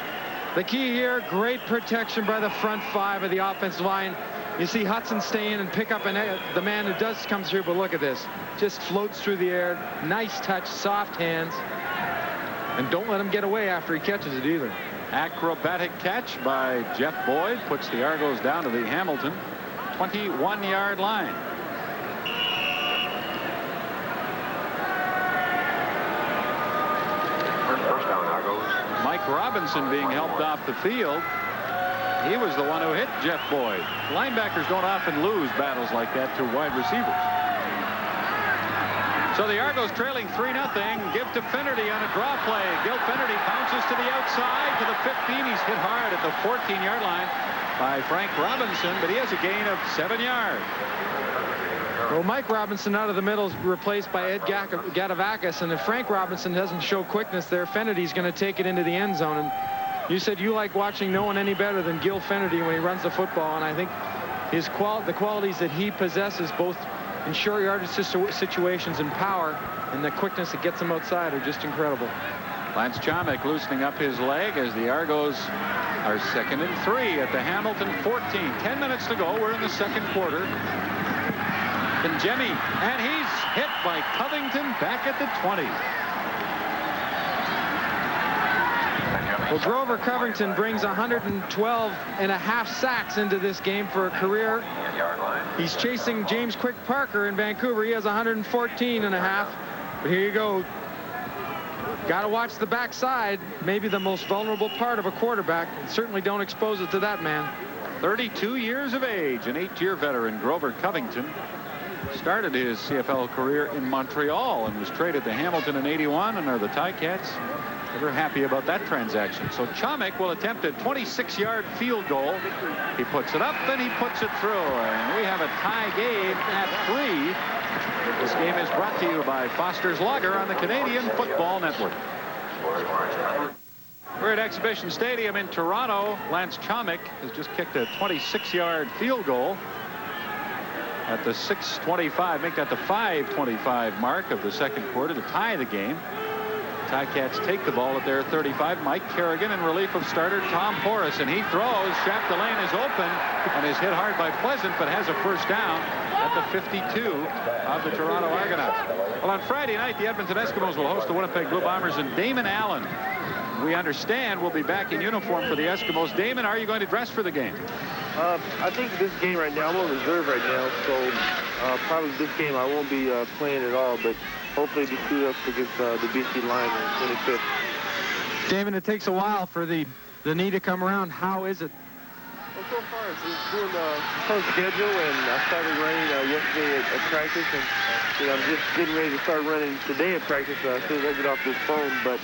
The key here, great protection by the front 5 of the offensive line. You see Hudson stay in and pick up the man who does come through, but look at this. Just floats through the air. Nice touch, soft hands. And don't let him get away after he catches it either. Acrobatic catch by Jeff Boyd puts the Argos down to the Hamilton 21-yard line. First down, Argos. Mike Robinson being helped off the field. He was the one who hit Jeff Boyd. Linebackers don't often lose battles like that to wide receivers. So the Argos trailing 3-0. Give to Finnerty on a draw play. Gil Finnerty bounces to the outside to the 15. He's hit hard at the 14-yard line by Frank Robinson, but he has a gain of 7 yards. Well, Mike Robinson out of the middle is replaced by Ed Gadavakis, and if Frank Robinson doesn't show quickness there, Finnerty's going to take it into the end zone. And you said you like watching no one any better than Gil Finnerty when he runs the football, and I think the qualities that he possesses, both in short yardage situations and power, and the quickness that gets him outside, are just incredible. Lance Chomick loosening up his leg as the Argos are 2nd and 3 at the Hamilton 14. 10 minutes to go. We're in the 2nd quarter. Kangemi, and he's hit by Covington back at the 20. Well, Grover Covington brings 112.5 sacks into this game for a career. He's chasing James Quick Parker in Vancouver. He has 114.5. But here you go. Got to watch the backside. Maybe the most vulnerable part of a quarterback. And certainly don't expose it to that man. 32 years of age, an 8-year veteran, Grover Covington. Started his CFL career in Montreal and was traded to Hamilton in '81, and are the Ticats ever happy about that transaction. So Chomick will attempt a 26-yard field goal. He puts it up and he puts it through, and we have a tie game at 3. This game is brought to you by Foster's Lager on the Canadian Football Network. We're at Exhibition Stadium in Toronto. Lance Chomick has just kicked a 26-yard field goal at the 6:25, make that the 5:25 mark of the 2nd quarter to tie the game. Ticats take the ball at their 35. Mike Kerrigan in relief of starter Tom Porras, and he throws. Chapdelaine is open and is hit hard by Pleasant, but has a first down at the 52 of the Toronto Argonauts. Well, on Friday night, the Edmonton Eskimos will host the Winnipeg Blue Bombers, and Damon Allen, we understand, will be back in uniform for the Eskimos. Damon, are you going to dress for the game? I think this game right now, I'm on reserve right now, so probably this game I won't be playing at all, but hopefully be suited up against the BC Lions on the 25th. David, it takes a while for the knee to come around. How is it? Well, so far it's doing some schedule, and I started running yesterday at practice, and I'm just getting ready to start running today at practice as soon as I get off this phone, but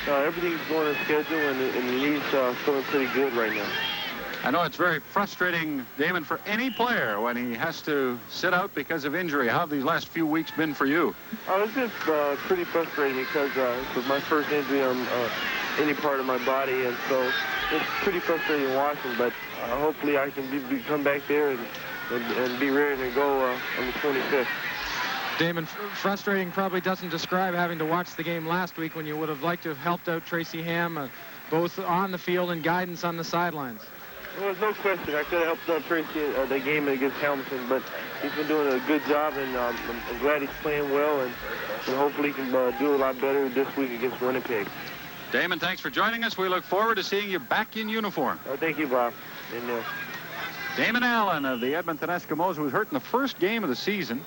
everything's going on schedule, and the knee's feeling pretty good right now. I know it's very frustrating, Damon, for any player when he has to sit out because of injury. How have these last few weeks been for you? Oh, it's just pretty frustrating because it was my first injury on any part of my body, and so it's pretty frustrating watching, but hopefully I can come back there and be ready to go on the 25th. Damon, frustrating probably doesn't describe having to watch the game last week when you would have liked to have helped out Tracy Ham, both on the field and guidance on the sidelines. Well, there's no question. I could have helped out Tracy the game against Hamilton, but he's been doing a good job, and I'm glad he's playing well, and hopefully he can do a lot better this week against Winnipeg. Damon, thanks for joining us. We look forward to seeing you back in uniform. Thank you, Bob. And, Damon Allen of the Edmonton Eskimos, who was hurt in the first game of the season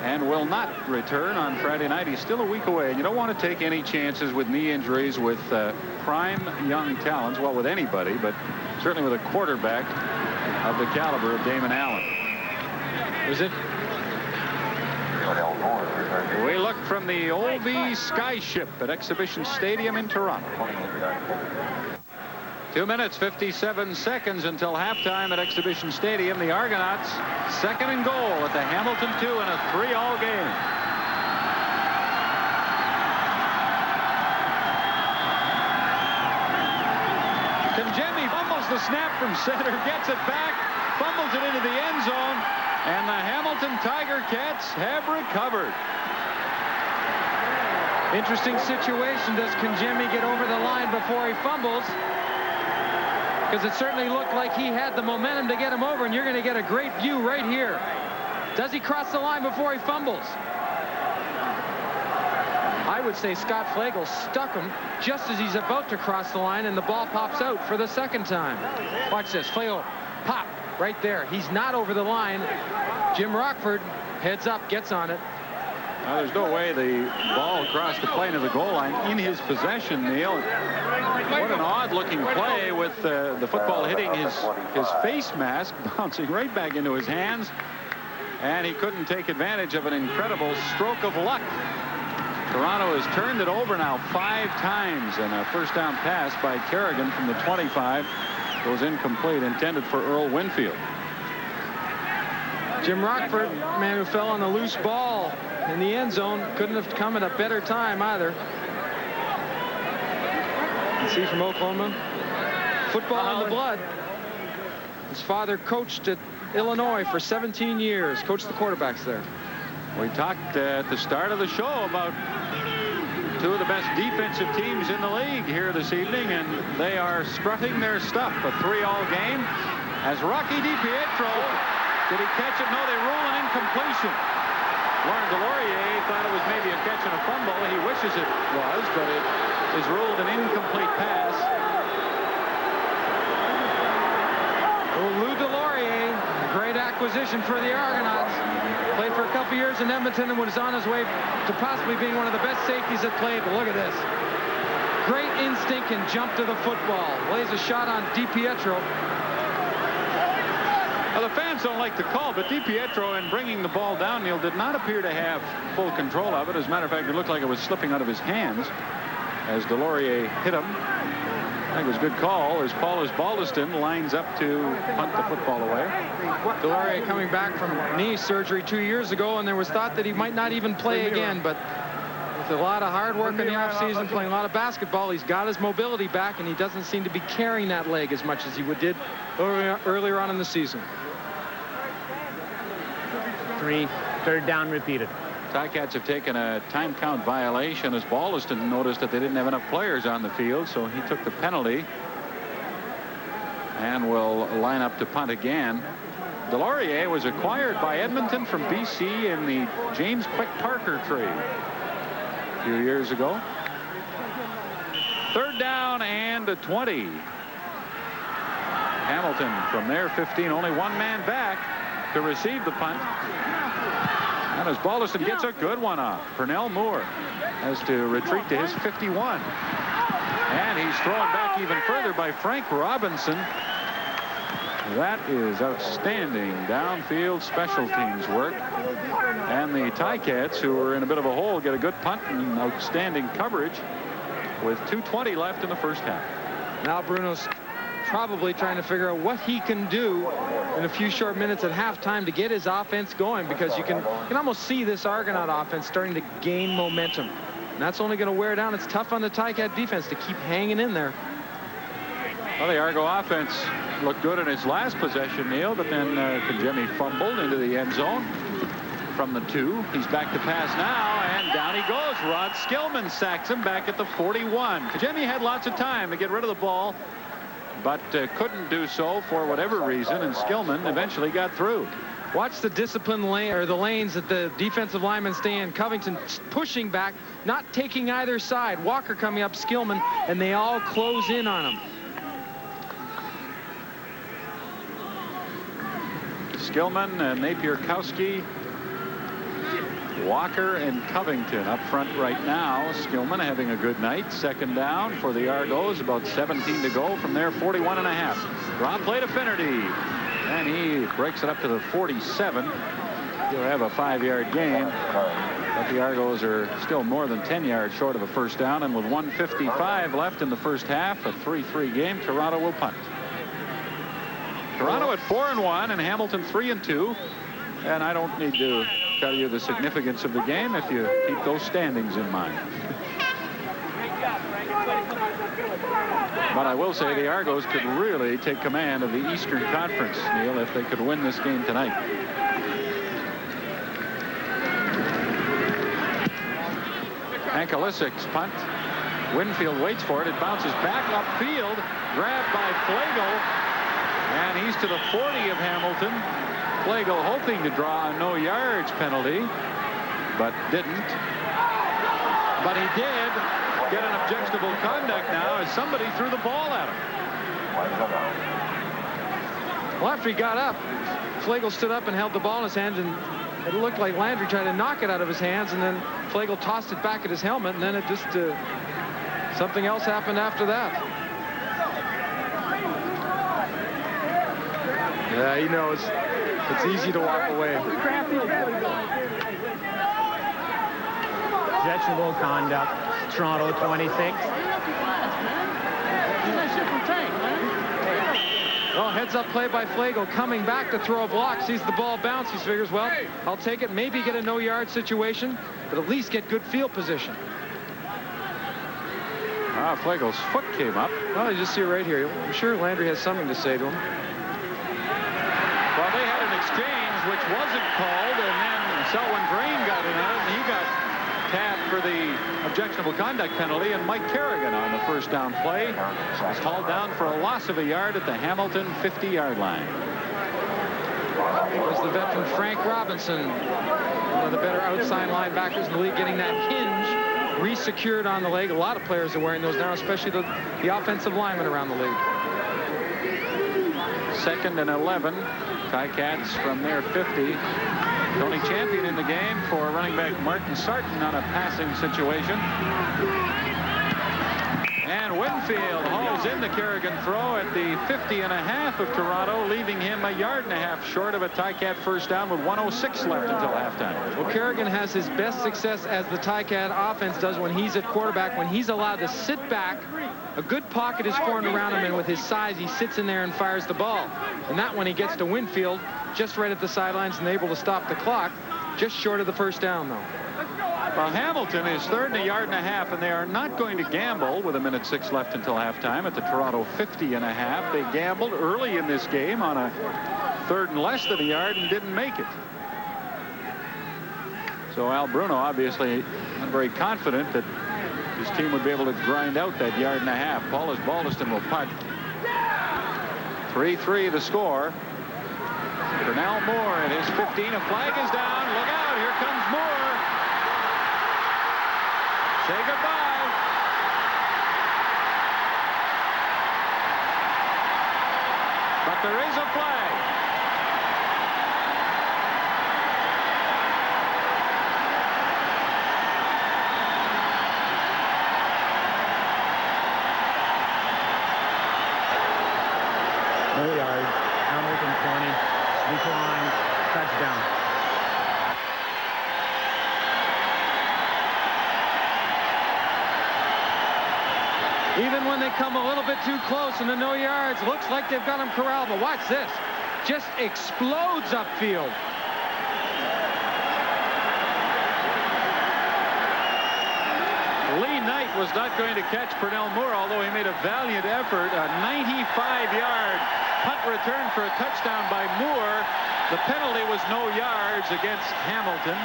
and will not return on Friday night. He's still a week away, and you don't want to take any chances with knee injuries with prime young talents. Well, with anybody, but certainly with a quarterback of the caliber of Damon Allen. Was it? We look from the Olby Skyship at Exhibition Stadium in Toronto. 2 minutes 57 seconds until halftime at Exhibition Stadium. The Argonauts second and goal at the Hamilton 2 in a 3-all game. Kangemi fumbles the snap from center, gets it back, fumbles it into the end zone, and the Hamilton Tiger Cats have recovered. Interesting situation. Does Kangemi get over the line before he fumbles? Because it certainly looked like he had the momentum to get him over, and you're going to get a great view right here. Does he cross the line before he fumbles? I would say Scott Flagel stuck him just as he's about to cross the line, and the ball pops out for the second time. Watch this. Flagel, pop, right there. He's not over the line. Jim Rockford heads up, gets on it. There's no way the ball crossed the plane of the goal line in his possession, Neil. What an odd-looking play with the football hitting his face mask, bouncing right back into his hands, and he couldn't take advantage of an incredible stroke of luck. Toronto has turned it over now 5 times, and a first down pass by Kerrigan from the 25 goes incomplete, intended for Earl Winfield. Jim Rockford, man who fell on a loose ball in the end zone, couldn't have come at a better time either. You see from Oklahoma, football in the blood. His father coached at Illinois for 17 years, coached the quarterbacks there. We talked at the start of the show about 2 of the best defensive teams in the league here this evening, and they are strutting their stuff. A 3-all game as Rocky DiPietro, did he catch it? No, they rule an incompletion. Lauren Delorier thought it was maybe a catch and a fumble. He wishes it was, but it is ruled an incomplete pass. Well, Lou Delorier, great acquisition for the Argonauts. Played for a couple years in Edmonton and was on his way to possibly being one of the best safeties that played. But look at this. Great instinct and jump to the football. Lays a shot on DiPietro. Well, the fans don't like the call, but DiPietro, in bringing the ball down, Neil, did not appear to have full control of it. As a matter of fact, it looked like it was slipping out of his hands as Delorier hit him. I think it was a good call as Paulus Baldiston lines up to punt the football away. Delorier coming back from knee surgery 2 years ago, and there was thought that he might not even play again, but with a lot of hard work in the offseason, playing a lot of basketball, he's got his mobility back, and he doesn't seem to be carrying that leg as much as he did earlier on in the season. 3, third down repeated. Ticats have taken a time count violation as Baldiston noticed that they didn't have enough players on the field, so he took the penalty and will line up to punt again. Delorier was acquired by Edmonton from BC in the James Quick Parker trade a few years ago. Third down and 20. Hamilton from their 15, only 1 man back to receive the punt. And as Baldiston gets a good one off, Pernell Moore has to retreat to his 51. And he's thrown back even further by Frank Robinson. That is outstanding downfield special teams work. And the Ticats, who are in a bit of a hole, get a good punt and outstanding coverage with 2:20 left in the first half. Now Bruno's probably trying to figure out what he can do in a few short minutes at halftime to get his offense going, because you can almost see this Argonaut offense starting to gain momentum. And that's only going to wear down. It's tough on the Ticat defense to keep hanging in there. Well, the Argo offense looked good in its last possession, Neil, but then Kangemi fumbled into the end zone from the 2. He's back to pass now, and down he goes. Rod Skillman sacks him back at the 41. Kangemi had lots of time to get rid of the ball, but couldn't do so for whatever reason, and Skillman eventually got through. Watch the discipline lane, or the lanes that the defensive linemen stay in. Covington pushing back, not taking either side. Walker coming up, Skillman, and they all close in on him. Skillman and Napier-Kowski, Walker and Covington up front right now. Skillman having a good night. Second down for the Argos. About 17 to go. From there, 41.5. Draw play to Finnerty. And he breaks it up to the 47. He'll have a 5-yard gain. But the Argos are still more than 10 yards short of a first down. And with 1:55 left in the first half, a 3-3 game, Toronto will punt. Toronto at 4-1 and Hamilton 3-2. And I don't need to tell you the significance of the game if you keep those standings in mind. But I will say the Argos could really take command of the Eastern Conference, Neil, if they could win this game tonight. Ankalicic's punt. Winfield waits for it. It bounces back upfield. Grabbed by Flagel. And he's to the 40 of Hamilton. Flagel hoping to draw a no yards penalty, but didn't. But he did get an objectionable conduct now as somebody threw the ball at him. Well, after he got up, Flagel stood up and held the ball in his hands, and it looked like Landry tried to knock it out of his hands, and then Flagel tossed it back at his helmet, and then it just something else happened after that. Yeah, he knows. It's easy to walk away. Objectionable conduct. Toronto 26. Well, heads up play by Flagel, coming back to throw a block, sees the ball bounce. He figures, well, I'll take it, maybe get a no yard situation, but at least get good field position. Flagel's foot came up. Well, you just see it right here. I'm sure Landry has something to say to him. Well, they had an exchange which wasn't called, and then Selwyn Drain got in on it, and he got tabbed for the objectionable conduct penalty, and Mike Kerrigan on the first down play was hauled down for a loss of a yard at the Hamilton 50-yard line. It was the veteran Frank Robinson, one of the better outside linebackers in the league, getting that hinge re-secured on the leg. A lot of players are wearing those now, especially the offensive linemen around the league. 2nd and 11. Ticats from their 50. Tony Champion in the game for running back Martin Sarton on a passing situation. And Winfield hauls in the Kerrigan throw at the 50.5 of Toronto, leaving him a yard and a half short of a Ticat first down with 1:06 left until halftime. Well, Kerrigan has his best success as the Ticat offense does when he's at quarterback, when he's allowed to sit back. A good pocket is formed around him, and with his size, he sits in there and fires the ball. And that when he gets to Winfield, just right at the sidelines and able to stop the clock, just short of the first down, though. Well, Hamilton is 3rd and a yard and a half, and they are not going to gamble with 1:06 left until halftime at the Toronto 50.5. They gambled early in this game on a 3rd and less than a yard and didn't make it. So Al Bruno obviously not very confident that his team would be able to grind out that yard and a half. Paulus Baldiston will punt. 3-3 the score. Pernell Moore at his 15. A flag is down. Look out. Here comes Moore. Say goodbye. But there is a flag. No yards. Hamilton 20. Decline. Touchdown. Even when they come a little bit too close in the no yards, looks like they've got him corralled. But watch this. Just explodes upfield. Lee Knight was not going to catch Pernell Moore, although he made a valiant effort. A 95-yard punt return for a touchdown by Moore. The penalty was no yards against Hamilton.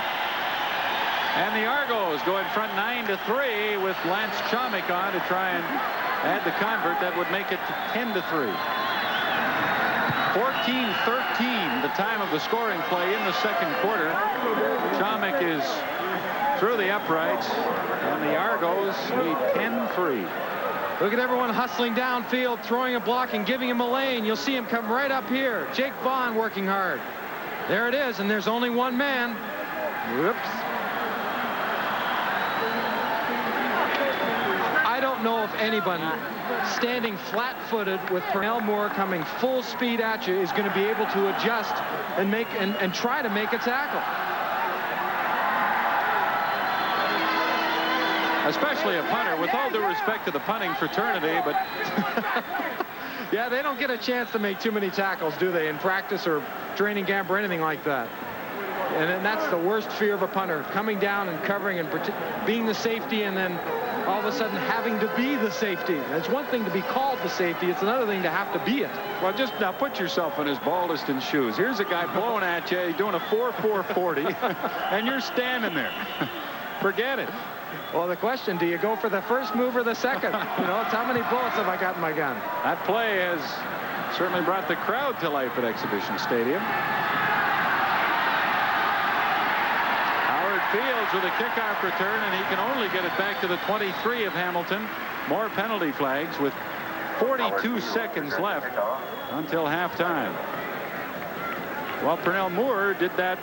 And the Argos go in front 9-3 with Lance Chomik on to try and add the convert. That would make it 10-3. 14-13 the time of the scoring play in the second quarter. Chomik is through the uprights, and the Argos lead 10-3. Look at everyone hustling downfield, throwing a block and giving him a lane. You'll see him come right up here. Jake Vaughn working hard. There it is, and there's only one man. Whoops. I don't know if anybody standing flat-footed with Pernell Moore coming full speed at you is going to be able to adjust and try to make a tackle. Especially a punter, with all due respect to the punting fraternity, but yeah, they don't get a chance to make too many tackles, do they, in practice or training camp or anything like that. And that's the worst fear of a punter, coming down and covering and being the safety, and then all of a sudden having to be the safety. It's one thing to be called the safety. It's another thing to have to be it. Well, just now put yourself in his Baldiston shoes. Here's a guy blowing at you. He's doing a 4.440, and you're standing there. Forget it. Well, the question, do you go for the first move or the second? You know, it's how many bullets have I got in my gun? That play has certainly brought the crowd to life at Exhibition Stadium. Howard Fields with a kickoff return, and he can only get it back to the 23 of Hamilton. More penalty flags with 42 seconds left until halftime. Well, Pernell Moore did that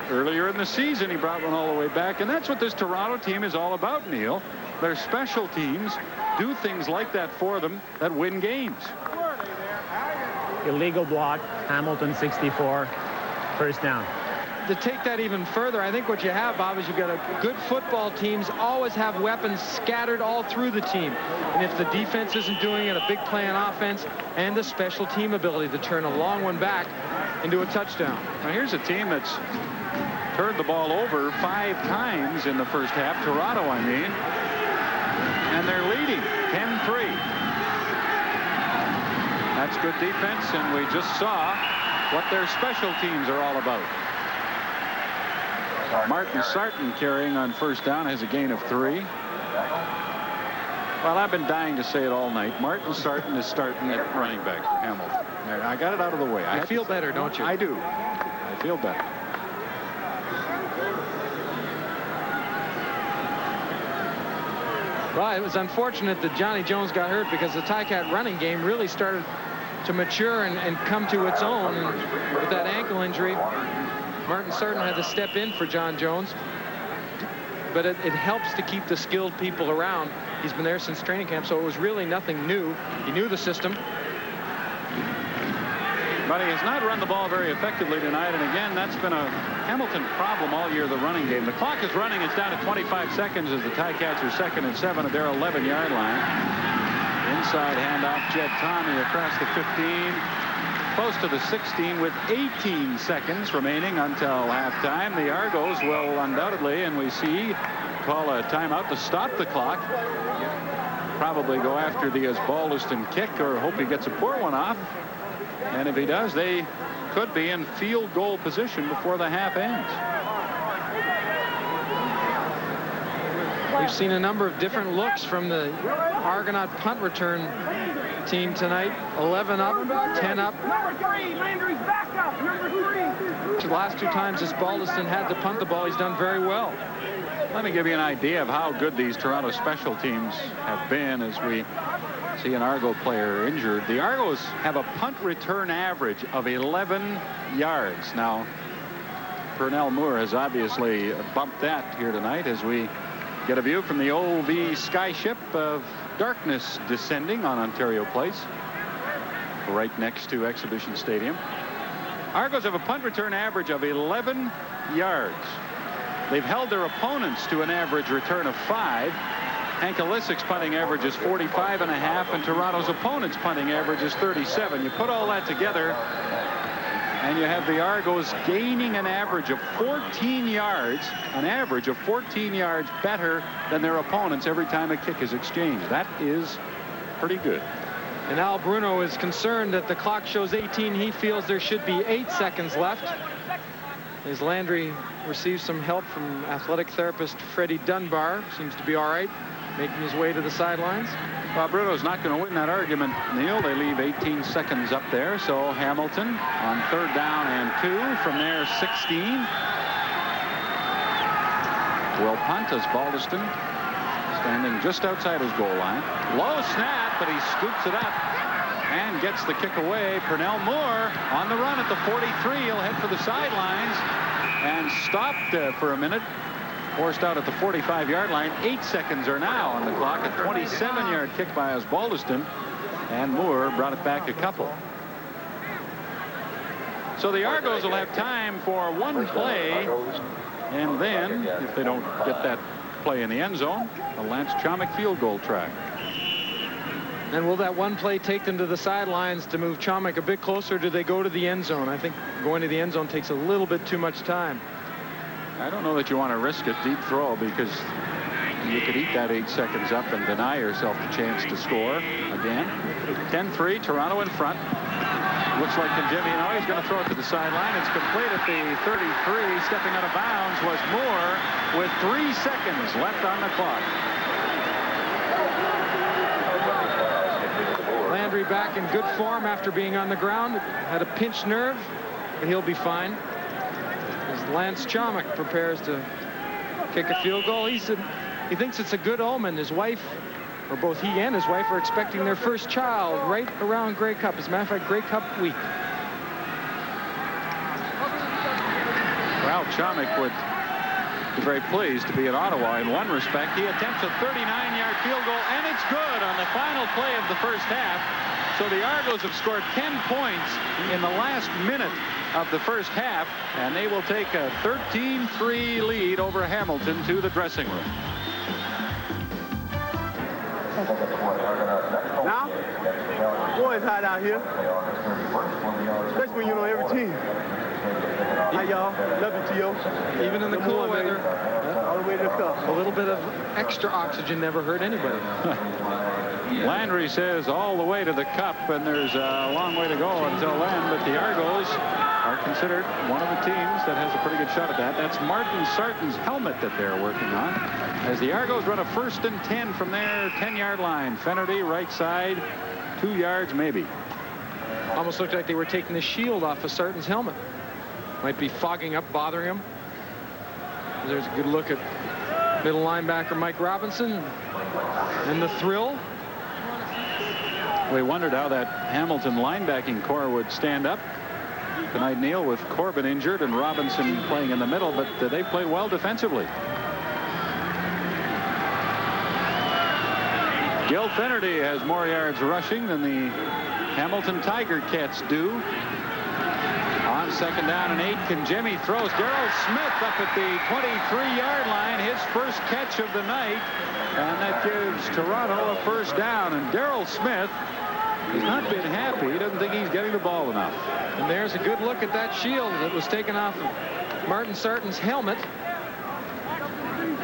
earlier in the season. He brought one all the way back, and that's what this Toronto team is all about, Neil. Their special teams do things like that for them that win games. Illegal block, Hamilton 64, first down. To take that even further, I think what you have, Bob, is you've got good football teams always have weapons scattered all through the team. And if the defense isn't doing it, a big play on offense, and the special team ability to turn a long one back into a touchdown. Now here's a team that's turned the ball over 5 times in the first half. Toronto, I mean. And they're leading 10-3. That's good defense, and we just saw what their special teams are all about. Martin Sarton carrying on first down has a gain of 3. Well, I've been dying to say it all night. Martin Sarton is starting at running back for Hamilton. There, I got it out of the way. I feel better, don't you? I do. I feel better. Well, it was unfortunate that Johnny Jones got hurt, because the Ticat running game really started to mature and come to its own. And with that ankle injury, Martin Sarton had to step in for John Jones. But it helps to keep the skilled people around. He's been there since training camp, so it was really nothing new. He knew the system. But he has not run the ball very effectively tonight, and again, that's been a Hamilton problem all year, the running game. The clock is running. It's down to 25 seconds as the Ticats are 2nd and 7 at their 11-yard line. Inside handoff, Jed Tommy across the 15, close to the 16 with 18 seconds remaining until halftime. The Argos will undoubtedly, and we see, call a timeout to stop the clock. Probably go after the Osbaldiston kick, or hope he gets a poor one off. And if he does, they could be in field goal position before the half ends. We've seen a number of different looks from the Argonaut punt return team tonight. 11 up, 10 up. Number 3, Landry's back up. Number 3. The last 2 times Osbaldiston had to punt the ball, he's done very well. Let me give you an idea of how good these Toronto special teams have been as we see an Argo player injured. The Argos have a punt return average of 11 yards. Now, Pernell Moore has obviously bumped that here tonight as we get a view from the OV skyship of darkness descending on Ontario Place, right next to Exhibition Stadium. Argos have a punt return average of 11 yards. They've held their opponents to an average return of 5. Hank Elisic's punting average is 45.5, and Toronto's opponent's punting average is 37. You put all that together, and you have the Argos gaining an average of 14 yards, better than their opponents every time a kick is exchanged. That is pretty good. And Al Bruno is concerned that the clock shows 18. He feels there should be 8 seconds left. As Landry receives some help from athletic therapist Freddie Dunbar, seems to be all right, making his way to the sidelines. Well, Bruno's not going to win that argument, Neil. They leave 18 seconds up there, so Hamilton on 3rd down and 2 from their 16. Will punt as Osbaldiston standing just outside his goal line. Low snap, but he scoops it up. and gets the kick away. Pernell Moore on the run at the 43. He'll head for the sidelines and stopped for a minute. Forced out at the 45-yard line. 8 seconds are now on the clock. A 27-yard kick by Osbaldiston, and Moore brought it back a couple. So the Argos will have time for one play, and then if they don't get that play in the end zone, the Lance Chomick field goal try. And will that one play take them to the sidelines to move Chomick a bit closer? Or do they go to the end zone? I think going to the end zone takes a little bit too much time. I don't know that you want to risk a deep throw, because you could eat that 8 seconds up and deny yourself the chance to score again. 10-3, Toronto in front. Looks like Jimmy, he's going to throw it to the sideline. It's complete at the 33. Stepping out of bounds was Moore with 3 seconds left on the clock. Landry back in good form after being on the ground. Had a pinched nerve, but he'll be fine. As Lance Chomick prepares to kick a field goal. He thinks it's a good omen. His wife, or both he and his wife, are expecting their first child right around Grey Cup. As a matter of fact, Grey Cup week. Well, Chomick would be very pleased to be in Ottawa in one respect. He attempts a 39-yard field goal, and it's good on the final play of the first half. So the Argos have scored 10 points in the last minute of the first half, and they will take a 13-3 lead over Hamilton to the dressing room. Now, boy, it's hot out here. Especially when you're on every team. Hi, y'all. Love you, T.O. Even in the cool weather, all the way to the cup. a little bit of extra oxygen never hurt anybody. Landry says all the way to the cup, and there's a long way to go until then, but the Argos are considered one of the teams that has a pretty good shot at that. That's Martin Sarton's helmet that they're working on, as the Argos run a 1st and 10 from their 10-yard line. Fennerty right side, 2 yards maybe. Almost looked like they were taking the shield off of Sarton's helmet. Might be fogging up, bothering him. There's a good look at middle linebacker Mike Robinson and the thrill. We wondered how that Hamilton linebacking core would stand up tonight, Neil, with Corbin injured and Robinson playing in the middle, but they played well defensively. Gil Fennerty has more yards rushing than the Hamilton Tiger Cats do. On 2nd down and 8, Jimmy throws. Darrell Smith up at the 23-yard line, his first catch of the night, and that gives Toronto a 1st down. And Darrell Smith has not been happy. He doesn't think he's getting the ball enough. And there's a good look at that shield that was taken off of Martin Sarton's helmet.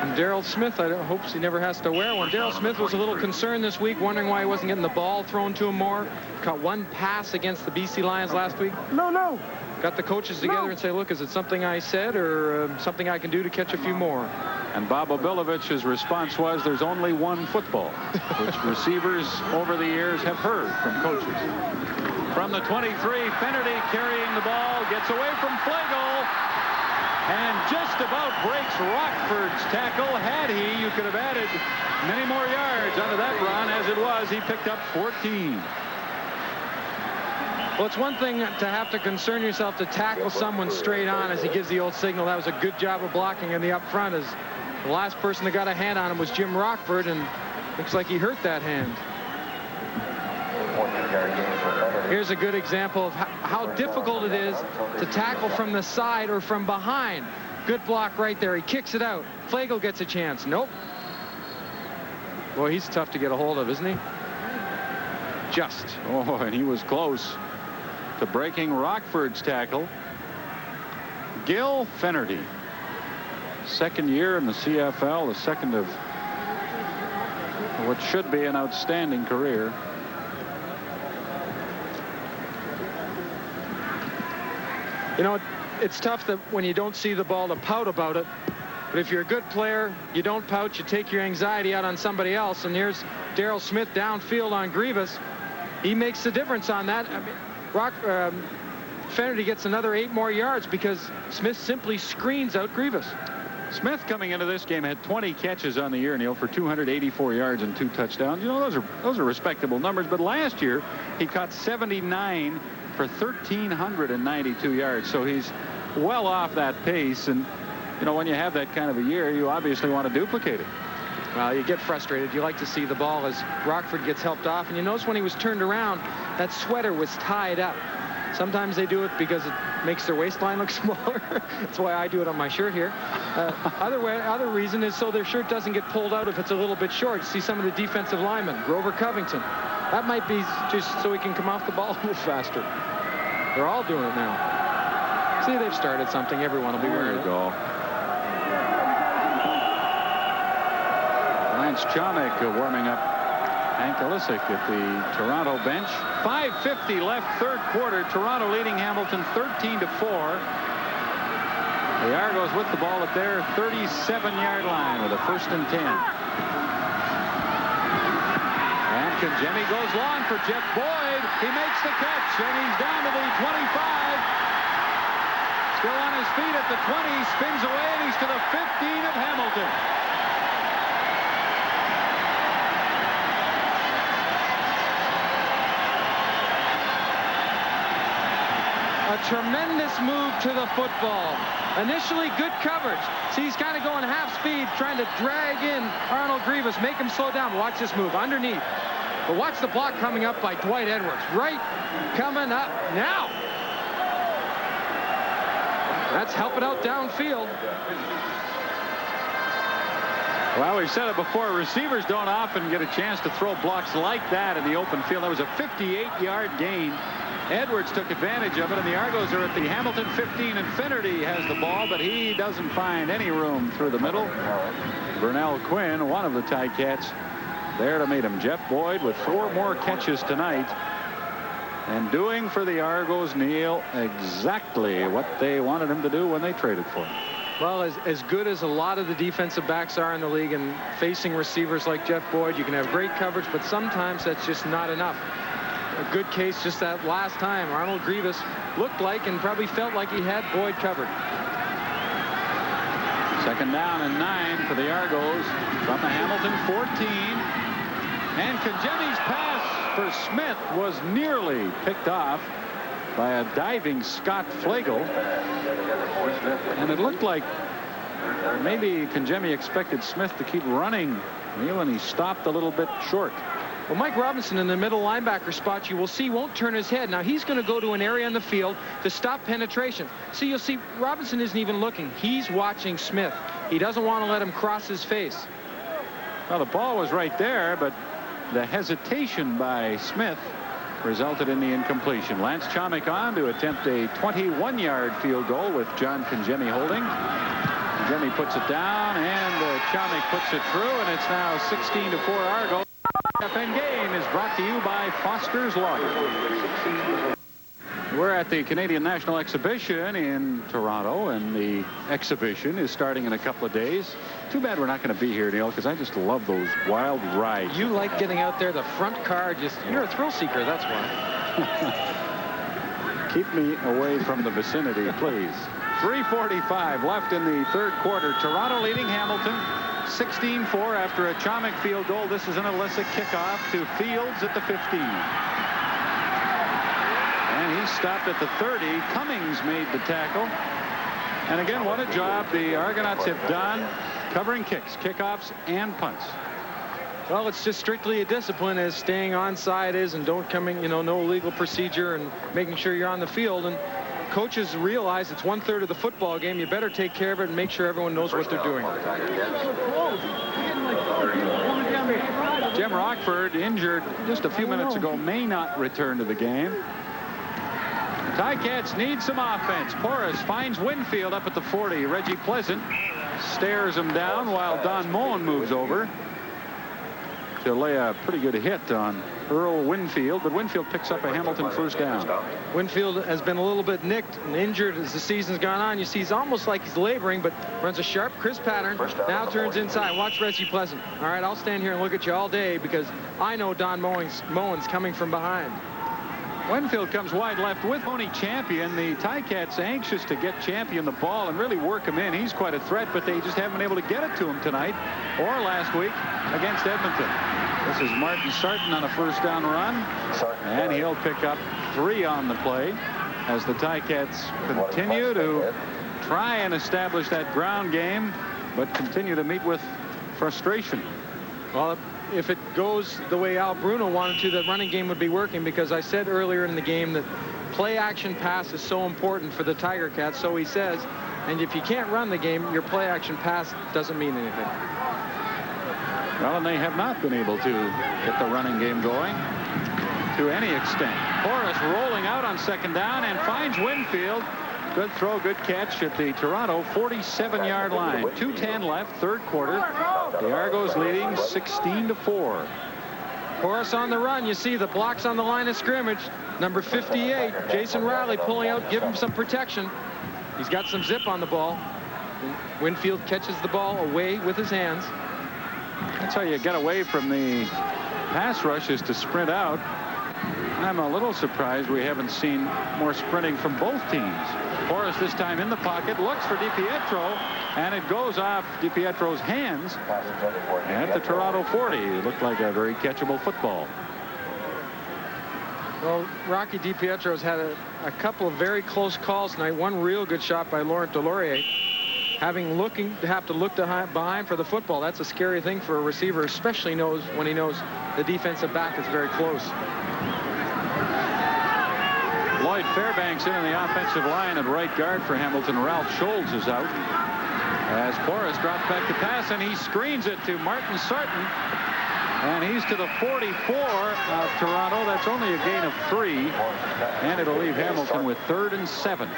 And Darrell Smith, I hope he never has to wear one. Darrell Smith was a little concerned this week, wondering why he wasn't getting the ball thrown to him more. Caught one pass against the BC Lions last week. No. Got the coaches together and say, look, is it something I said or something I can do to catch a few more? And Bob Obilovich's response was, there's only one football, which receivers over the years have heard from coaches. From the 23, Fennerty carrying the ball, gets away from Flegel, and just about breaks Rockford's tackle. Had he, you could have added many more yards onto that run. As it was, he picked up 14. Well, it's one thing to have to concern yourself to tackle someone straight on as he gives the old signal. That was a good job of blocking in the up front, as the last person that got a hand on him was Jim Rockford, and looks like he hurt that hand. Here's a good example of how difficult it is to tackle from the side or from behind. Good block right there. He kicks it out. Flegel gets a chance. Nope. Boy, he's tough to get a hold of, isn't he? Just. Oh, and he was close to breaking Rockford's tackle. Gil Fennerty, 2nd year in the CFL, the 2nd of what should be an outstanding career. You know, it's tough that when you don't see the ball to pout about it. But if you're a good player, you don't pout. You take your anxiety out on somebody else. And here's Darrell Smith downfield on Grievous. He makes the difference on that. I mean, Fennerty gets another 8 more yards because Smith simply screens out Grievous. Smith coming into this game had 20 catches on the year, Neil, for 284 yards and 2 touchdowns. You know, those are respectable numbers. But last year he caught 79 for 1,392 yards. So he's well off that pace. And you know, when you have that kind of a year, you obviously want to duplicate it. Well, you get frustrated. You like to see the ball as Rockford gets helped off. And you notice when he was turned around, that sweater was tied up. Sometimes they do it because it makes their waistline look smaller. That's why I do it on my shirt here. Other reason is so their shirt doesn't get pulled out if it's a little bit short. See some of the defensive linemen, Grover Covington. That might be just so he can come off the ball a little faster. They're all doing it now. See, they've started something. Everyone will be wearing it. There you go. Lance Chomick warming up Hank Olisic at the Toronto bench. 5:50 left, third quarter. Toronto leading Hamilton 13-4. The Argos with the ball at their 37-yard line with a 1st and 10. And Kajemi goes long for Jeff Boyd. He makes the catch, and he's down to the 25. Still on his feet at the 20, spins away, and he's to the 15 of Hamilton. A tremendous move to the football. Initially good coverage. See, he's kind of going half speed, trying to drag in Arnold Grievous, make him slow down. Watch this move underneath. But watch the block coming up by Dwight Edwards. Right coming up now. That's helping out downfield. Well, we've said it before. Receivers don't often get a chance to throw blocks like that in the open field. That was a 58-yard gain. Edwards took advantage of it, and the Argos are at the Hamilton 15, and Finnerty has the ball, but he doesn't find any room through the middle. Vernell Quinn, one of the Ticats, there to meet him. Jeff Boyd with 4 more catches tonight, and doing for the Argos, Neil, exactly what they wanted him to do when they traded for him. Well, as good as a lot of the defensive backs are in the league, and facing receivers like Jeff Boyd, you can have great coverage, but sometimes that's just not enough. A good case just that last time. Arnold Grievous looked like and probably felt like he had Boyd covered. 2nd down and 9 for the Argos from the Hamilton 14. And Kajemi's pass for Smith was nearly picked off by a diving Scott Flagel. And it looked like maybe Kajemi expected Smith to keep running, Neil, and he stopped a little bit short. Well, Mike Robinson in the middle linebacker spot, you will see, won't turn his head. Now, he's going to go to an area in the field to stop penetration. See, you'll see Robinson isn't even looking. He's watching Smith. He doesn't want to let him cross his face. Well, the ball was right there, but the hesitation by Smith resulted in the incompletion. Lance Chomick on to attempt a 21-yard field goal with John Kajemi holding. Kajemi puts it down, and Chomick puts it through, and it's now 16-4 Argos. CFL game is brought to you by Foster's Lager. We're at the Canadian National Exhibition in Toronto, and the exhibition is starting in a couple of days. Too bad we're not going to be here, Neil, because I just love those wild rides. You like getting out there, the front car, you're a thrill seeker, that's why. Keep me away from the vicinity, please. 3:45 left in the third quarter. Toronto leading Hamilton 16-4 after a Chomick field goal. This is an Olisic kickoff to Fields at the 15. And he stopped at the 30. Cummings made the tackle. And again, what a job the Argonauts have done covering kicks, kickoffs, and punts. Well, it's just strictly a discipline as staying onside is, and don't come in, no illegal procedure, and making sure you're on the field. And coaches realize it's 1/3 of the football game. You better take care of it and make sure everyone knows what they're doing. Jim Rockford, injured just a few minutes ago, may not return to the game. Ticats need some offense. Porras finds Winfield up at the 40. Reggie Pleasant stares him down while Don Moen moves over to lay a pretty good hit on Earl Winfield, but Winfield picks up a Hamilton first down. Winfield has been a little bit nicked and injured as the season's gone on. You see, he's almost like he's laboring, but runs a sharp, crisp pattern. Now turns inside. Watch Reggie Pleasant. All right, I'll stand here and look at you all day because I know Don Moen's coming from behind. Winfield comes wide left with Tony Champion. The Ticats anxious to get Champion the ball and really work him in. He's quite a threat, but they just haven't been able to get it to him tonight or last week against Edmonton. This is Martin Sarton on a first down run, and he'll pick up 3 on the play as the Ticats continue to try and establish that ground game, but continue to meet with frustration. Well, if it goes the way Al Bruno wanted to, the running game would be working, because I said earlier in the game that play action pass is so important for the Tiger Cats, so he says, and if you can't run the game, your play action pass doesn't mean anything. Well, and they have not been able to get the running game going to any extent. Horace rolling out on second down and finds Winfield. Good throw, good catch at the Toronto 47-yard line. 2:10 left, third quarter. The Argos leading 16-4. Horace on the run. You see the blocks on the line of scrimmage. Number 58, Jason Riley, pulling out, give him some protection. He's got some zip on the ball. Winfield catches the ball away with his hands. That's how you get away from the pass rush, is to sprint out. I'm a little surprised we haven't seen more sprinting from both teams. Horace this time in the pocket, looks for DiPietro, and it goes off DiPietro's hands at the Toronto 40. It looked like a very catchable football. Well, Rocky DiPietro's had a couple of very close calls tonight. One real good shot by Laurent Delaurier. Have to look behind for the football. That's a scary thing for a receiver, especially when he knows the defensive back is very close. Lloyd Fairbanks in on the offensive line at right guard for Hamilton. Ralph Scholz is out as Porras drops back to pass, and he screens it to Martin Sarton, and he's to the 44 of Toronto. That's only a gain of 3, and it'll leave Hamilton with 3rd and 7.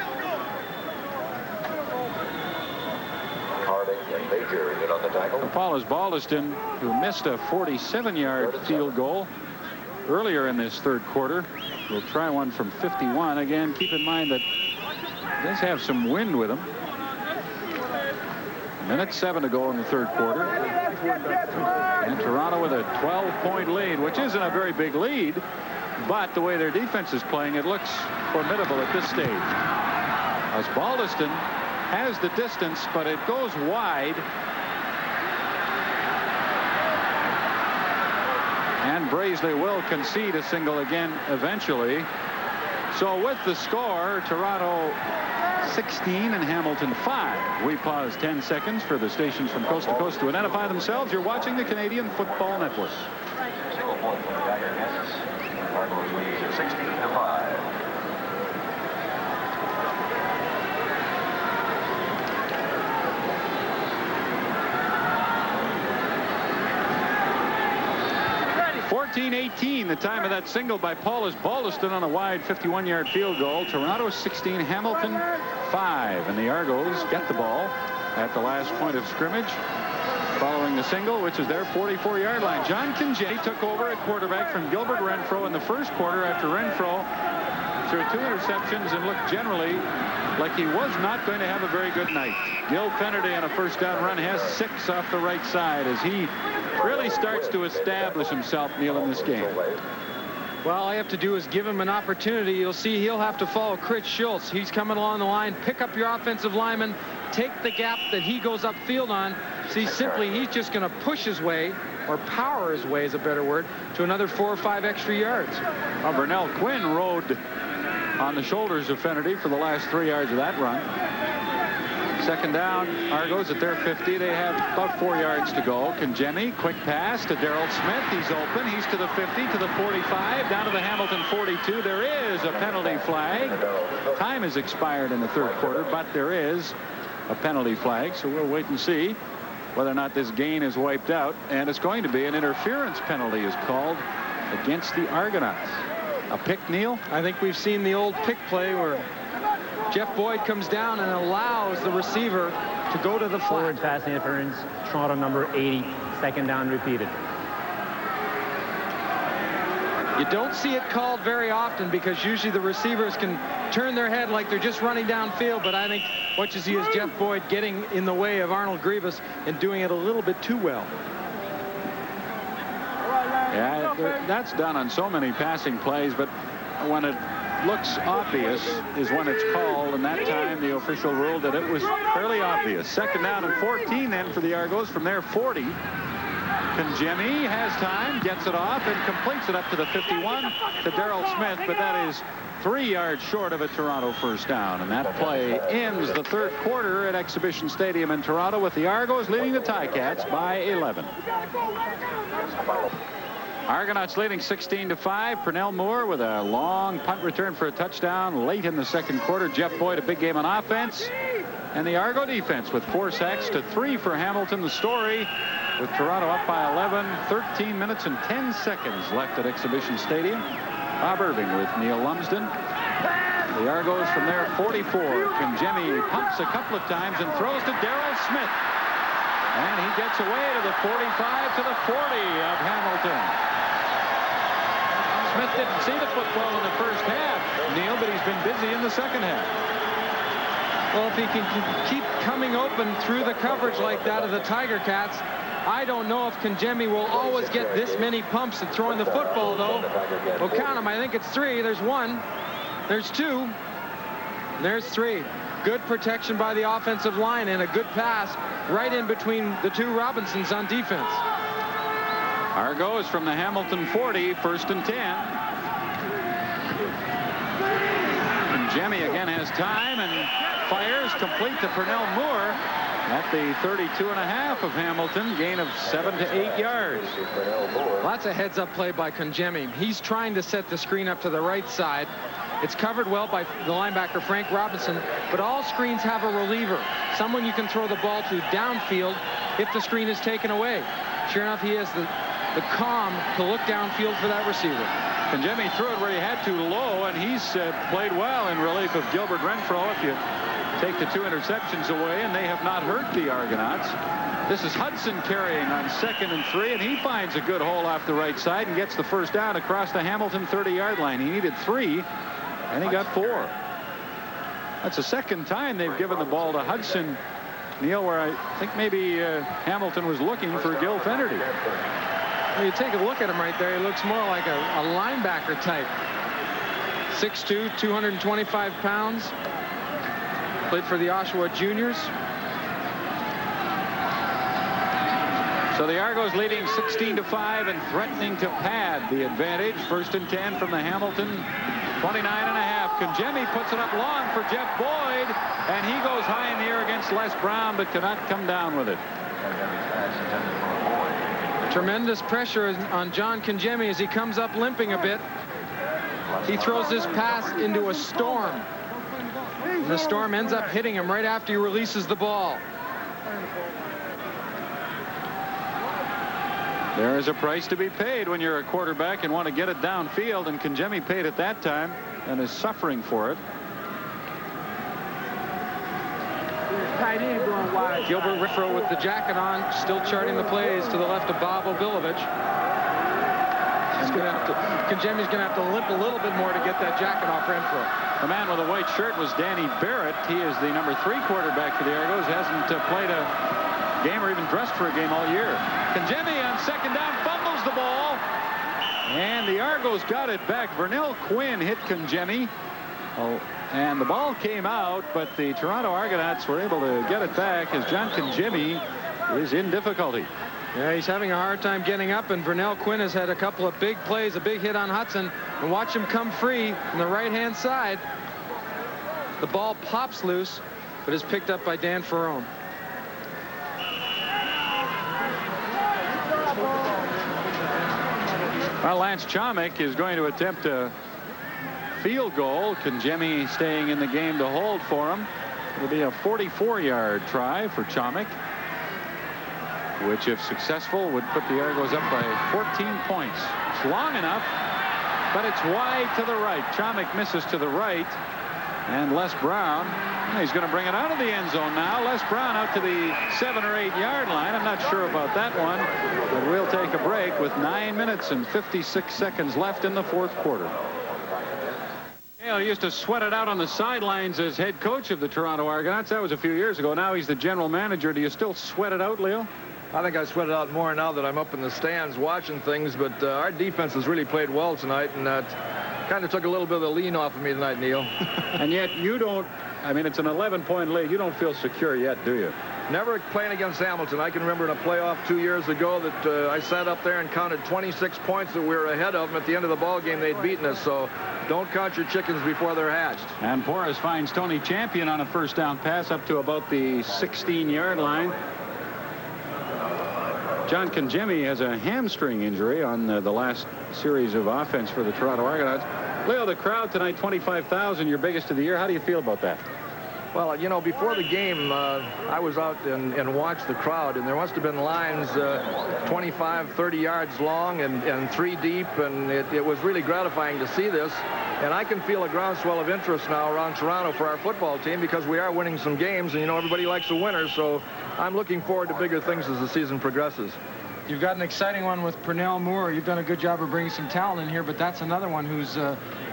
Paulus Baldiston, who missed a 47-yard field goal earlier in this third quarter, will try one from 51. Again, keep in mind that he does have some wind with him. 1:07 to go in the third quarter. And Toronto with a 12-point lead, which isn't a very big lead, but the way their defense is playing, it looks formidable at this stage. As Baldiston has the distance, but it goes wide. And Brazeley will concede a single again eventually. So with the score, Toronto 16 and Hamilton 5. We pause 10 seconds for the stations from coast to coast to identify themselves. You're watching the Canadian Football Network. Single point for the Tiger Cats. Argos leads 16-5. .18, the time of that single by Paulus Baldiston on a wide 51-yard field goal. Toronto 16, Hamilton 5, and the Argos get the ball at the last point of scrimmage following the single, which is their 44-yard line. John Kinjay took over at quarterback from Gilbert Renfro in the first quarter after Renfro threw 2 interceptions and looked generally like he was not going to have a very good night. Gil Pennerty on a first down run has 6 off the right side as he really starts to establish himself, Neil, in this game. Well, all you have to do is give him an opportunity. You'll see he'll have to follow Chris Schultz. He's coming along the line. Pick up your offensive lineman. Take the gap that he goes upfield on. See, he's just going to push his way, or power his way is a better word, to another 4 or 5 extra yards. Well, Vernell Quinn rode on the shoulders of Finnerty for the last 3 yards of that run. Second down, Argos at their 50. They have about 4 yards to go. Kangemi, quick pass to Darrell Smith. He's open. He's to the 50, to the 45, down to the Hamilton 42. There is a penalty flag. Time has expired in the third quarter, but there is a penalty flag. So we'll wait and see whether or not this gain is wiped out. And it's going to be an interference penalty is called against the Argonauts. A pick, Neil? I think we've seen the old pick play where Jeff Boyd comes down and allows the receiver to go to the flat. Forward pass interference, Toronto number 80, second down repeated. You don't see it called very often because usually the receivers can turn their head like they're just running downfield, but I think what you see is Jeff Boyd getting in the way of Arnold Grievous and doing it a little bit too well. Yeah, that's done on so many passing plays, but when it looks obvious is when it's called, and that time the official ruled that it was fairly obvious. Second down and 14 then for the Argos from their 40. Kangemi has time, gets it off, and completes it up to the 51 to Darrell Smith, but that is 3 yards short of a Toronto first down. And that play ends the third quarter at Exhibition Stadium in Toronto with the Argos leading the Ticats by 11. Argonauts leading 16-5. Pernell Moore with a long punt return for a touchdown late in the second quarter. Jeff Boyd a big game on offense. And the Argo defense with 4 sacks to 3 for Hamilton. The story with Toronto up by 11. 13 minutes and 10 seconds left at Exhibition Stadium. Bob Irving with Neil Lumsden. The Argos from their 44. Kangemi pumps a couple of times and throws to Darrell Smith. And he gets away to the 45 to the 40 of Hamilton. Smith didn't see the football in the first half, Neil, but he's been busy in the second half. Well, if he can keep coming open through the coverage like that of the Tiger Cats, I don't know if Kangemi will always get this many pumps at throwing the football, though. We'll count them. I think it's 3. There's 1. There's 2. And there's 3. Good protection by the offensive line and a good pass right in between the 2 Robinsons on defense. Argos from the Hamilton 40, first and 10. Kangemi again has time and fires complete to Pernell Moore at the 32.5 of Hamilton, gain of 7 to 8 yards. Lots of heads-up play by Kangemi. He's trying to set the screen up to the right side. It's covered well by the linebacker Frank Robinson, but all screens have a reliever, someone you can throw the ball to downfield if the screen is taken away. Sure enough, he has the calm to look downfield for that receiver. Kangemi threw it where he had to low, and he's played well in relief of Gilbert Renfro if you take the 2 interceptions away, and they have not hurt the Argonauts. This is Hudson carrying on 2nd and 3, and he finds a good hole off the right side and gets the first down across the Hamilton 30-yard line. He needed 3, and he got 4. That's the second time they've given the ball to Hudson, Neil, where I think maybe Hamilton was looking for Gil Fennerty. Well, you take a look at him right there. He looks more like a linebacker type. 6'2", 225 pounds. Played for the Oshawa Juniors. So the Argos leading 16-5 and threatening to pad the advantage. First and 10 from the Hamilton 29.5. Kangemi puts it up long for Jeff Boyd, and he goes high in the air against Les Brown, but cannot come down with it. Tremendous pressure on John Kangemi as he comes up limping a bit. He throws this pass into a storm. And the storm ends up hitting him right after he releases the ball. There is a price to be paid when you're a quarterback and want to get it downfield, and Kangemi paid it that time and is suffering for it. Gilbert Renfro with the jacket on, still charting the plays to the left of Bob Obilovich. Kangemi's going to have to limp a little bit more to get that jacket off Renfro. The man with the white shirt was Danny Barrett. He is the number 3 quarterback for the Argos. Hasn't played a game or even dressed for a game all year. Kangemi on second down fumbles the ball, and the Argos got it back. Vernell Quinn hit Kangemi. And the ball came out, but the Toronto Argonauts were able to get it back as John Kangemi is in difficulty. Yeah, he's having a hard time getting up, and Vernell Quinn has had a couple of big plays, a big hit on Hudson, and watch him come free on the right-hand side. The ball pops loose, but is picked up by Dan Ferrone. Well, Lance Chomick is going to attempt a field goal. Kangemi staying in the game to hold for him. It'll be a 44-yard try for Chomick, which, if successful, would put the Argos up by 14 points. It's long enough, but it's wide to the right. Chomick misses to the right, and Les Brown, he's going to bring it out of the end zone now. Les Brown out to the 7 or 8 yard line. I'm not sure about that one, but we'll take a break with 9 minutes and 56 seconds left in the fourth quarter. He used to sweat it out on the sidelines as head coach of the Toronto Argonauts. That was a few years ago. Now he's the general manager. Do you still sweat it out, Leo? I think I sweat it out more now that I'm up in the stands watching things, but our defense has really played well tonight, and that kind of took a little bit of the lean off of me tonight, Neil. And yet you don't, I mean, it's an 11-point lead. You don't feel secure yet, do you? Never playing against Hamilton. I can remember in a playoff 2 years ago that I sat up there and counted 26 points that we were ahead of them. At the end of the ball game, they'd beaten us. So don't count your chickens before they're hatched. And Porras finds Tony Champion on a first down pass up to about the 16-yard line. John Kangemi has a hamstring injury on the last series of offense for the Toronto Argonauts. Leo, the crowd tonight, 25,000, your biggest of the year. How do you feel about that? Well, you know, before the game, I was out and watched the crowd, and there must have been lines 25, 30 yards long and 3 deep, and it was really gratifying to see this. And I can feel a groundswell of interest now around Toronto for our football team because we are winning some games, and, you know, everybody likes a winner, so I'm looking forward to bigger things as the season progresses. You've got an exciting one with Pernell Moore. You've done a good job of bringing some talent in here, but that's another one who's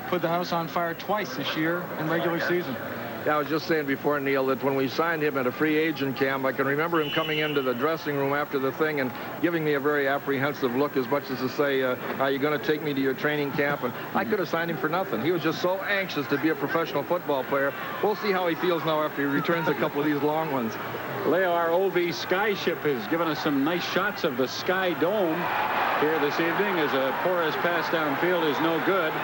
put the house on fire twice this year in regular season. Yeah, I was just saying before, Neil, that when we signed him at a free agent camp, I can remember him coming into the dressing room after the thing and giving me a very apprehensive look, as much as to say, are you going to take me to your training camp? And I could have signed him for nothing. He was just so anxious to be a professional football player. We'll see how he feels now after he returns a couple of these long ones. Leo, our OV Skyship has given us some nice shots of the Sky Dome here this evening as a Porras pass downfield is no good.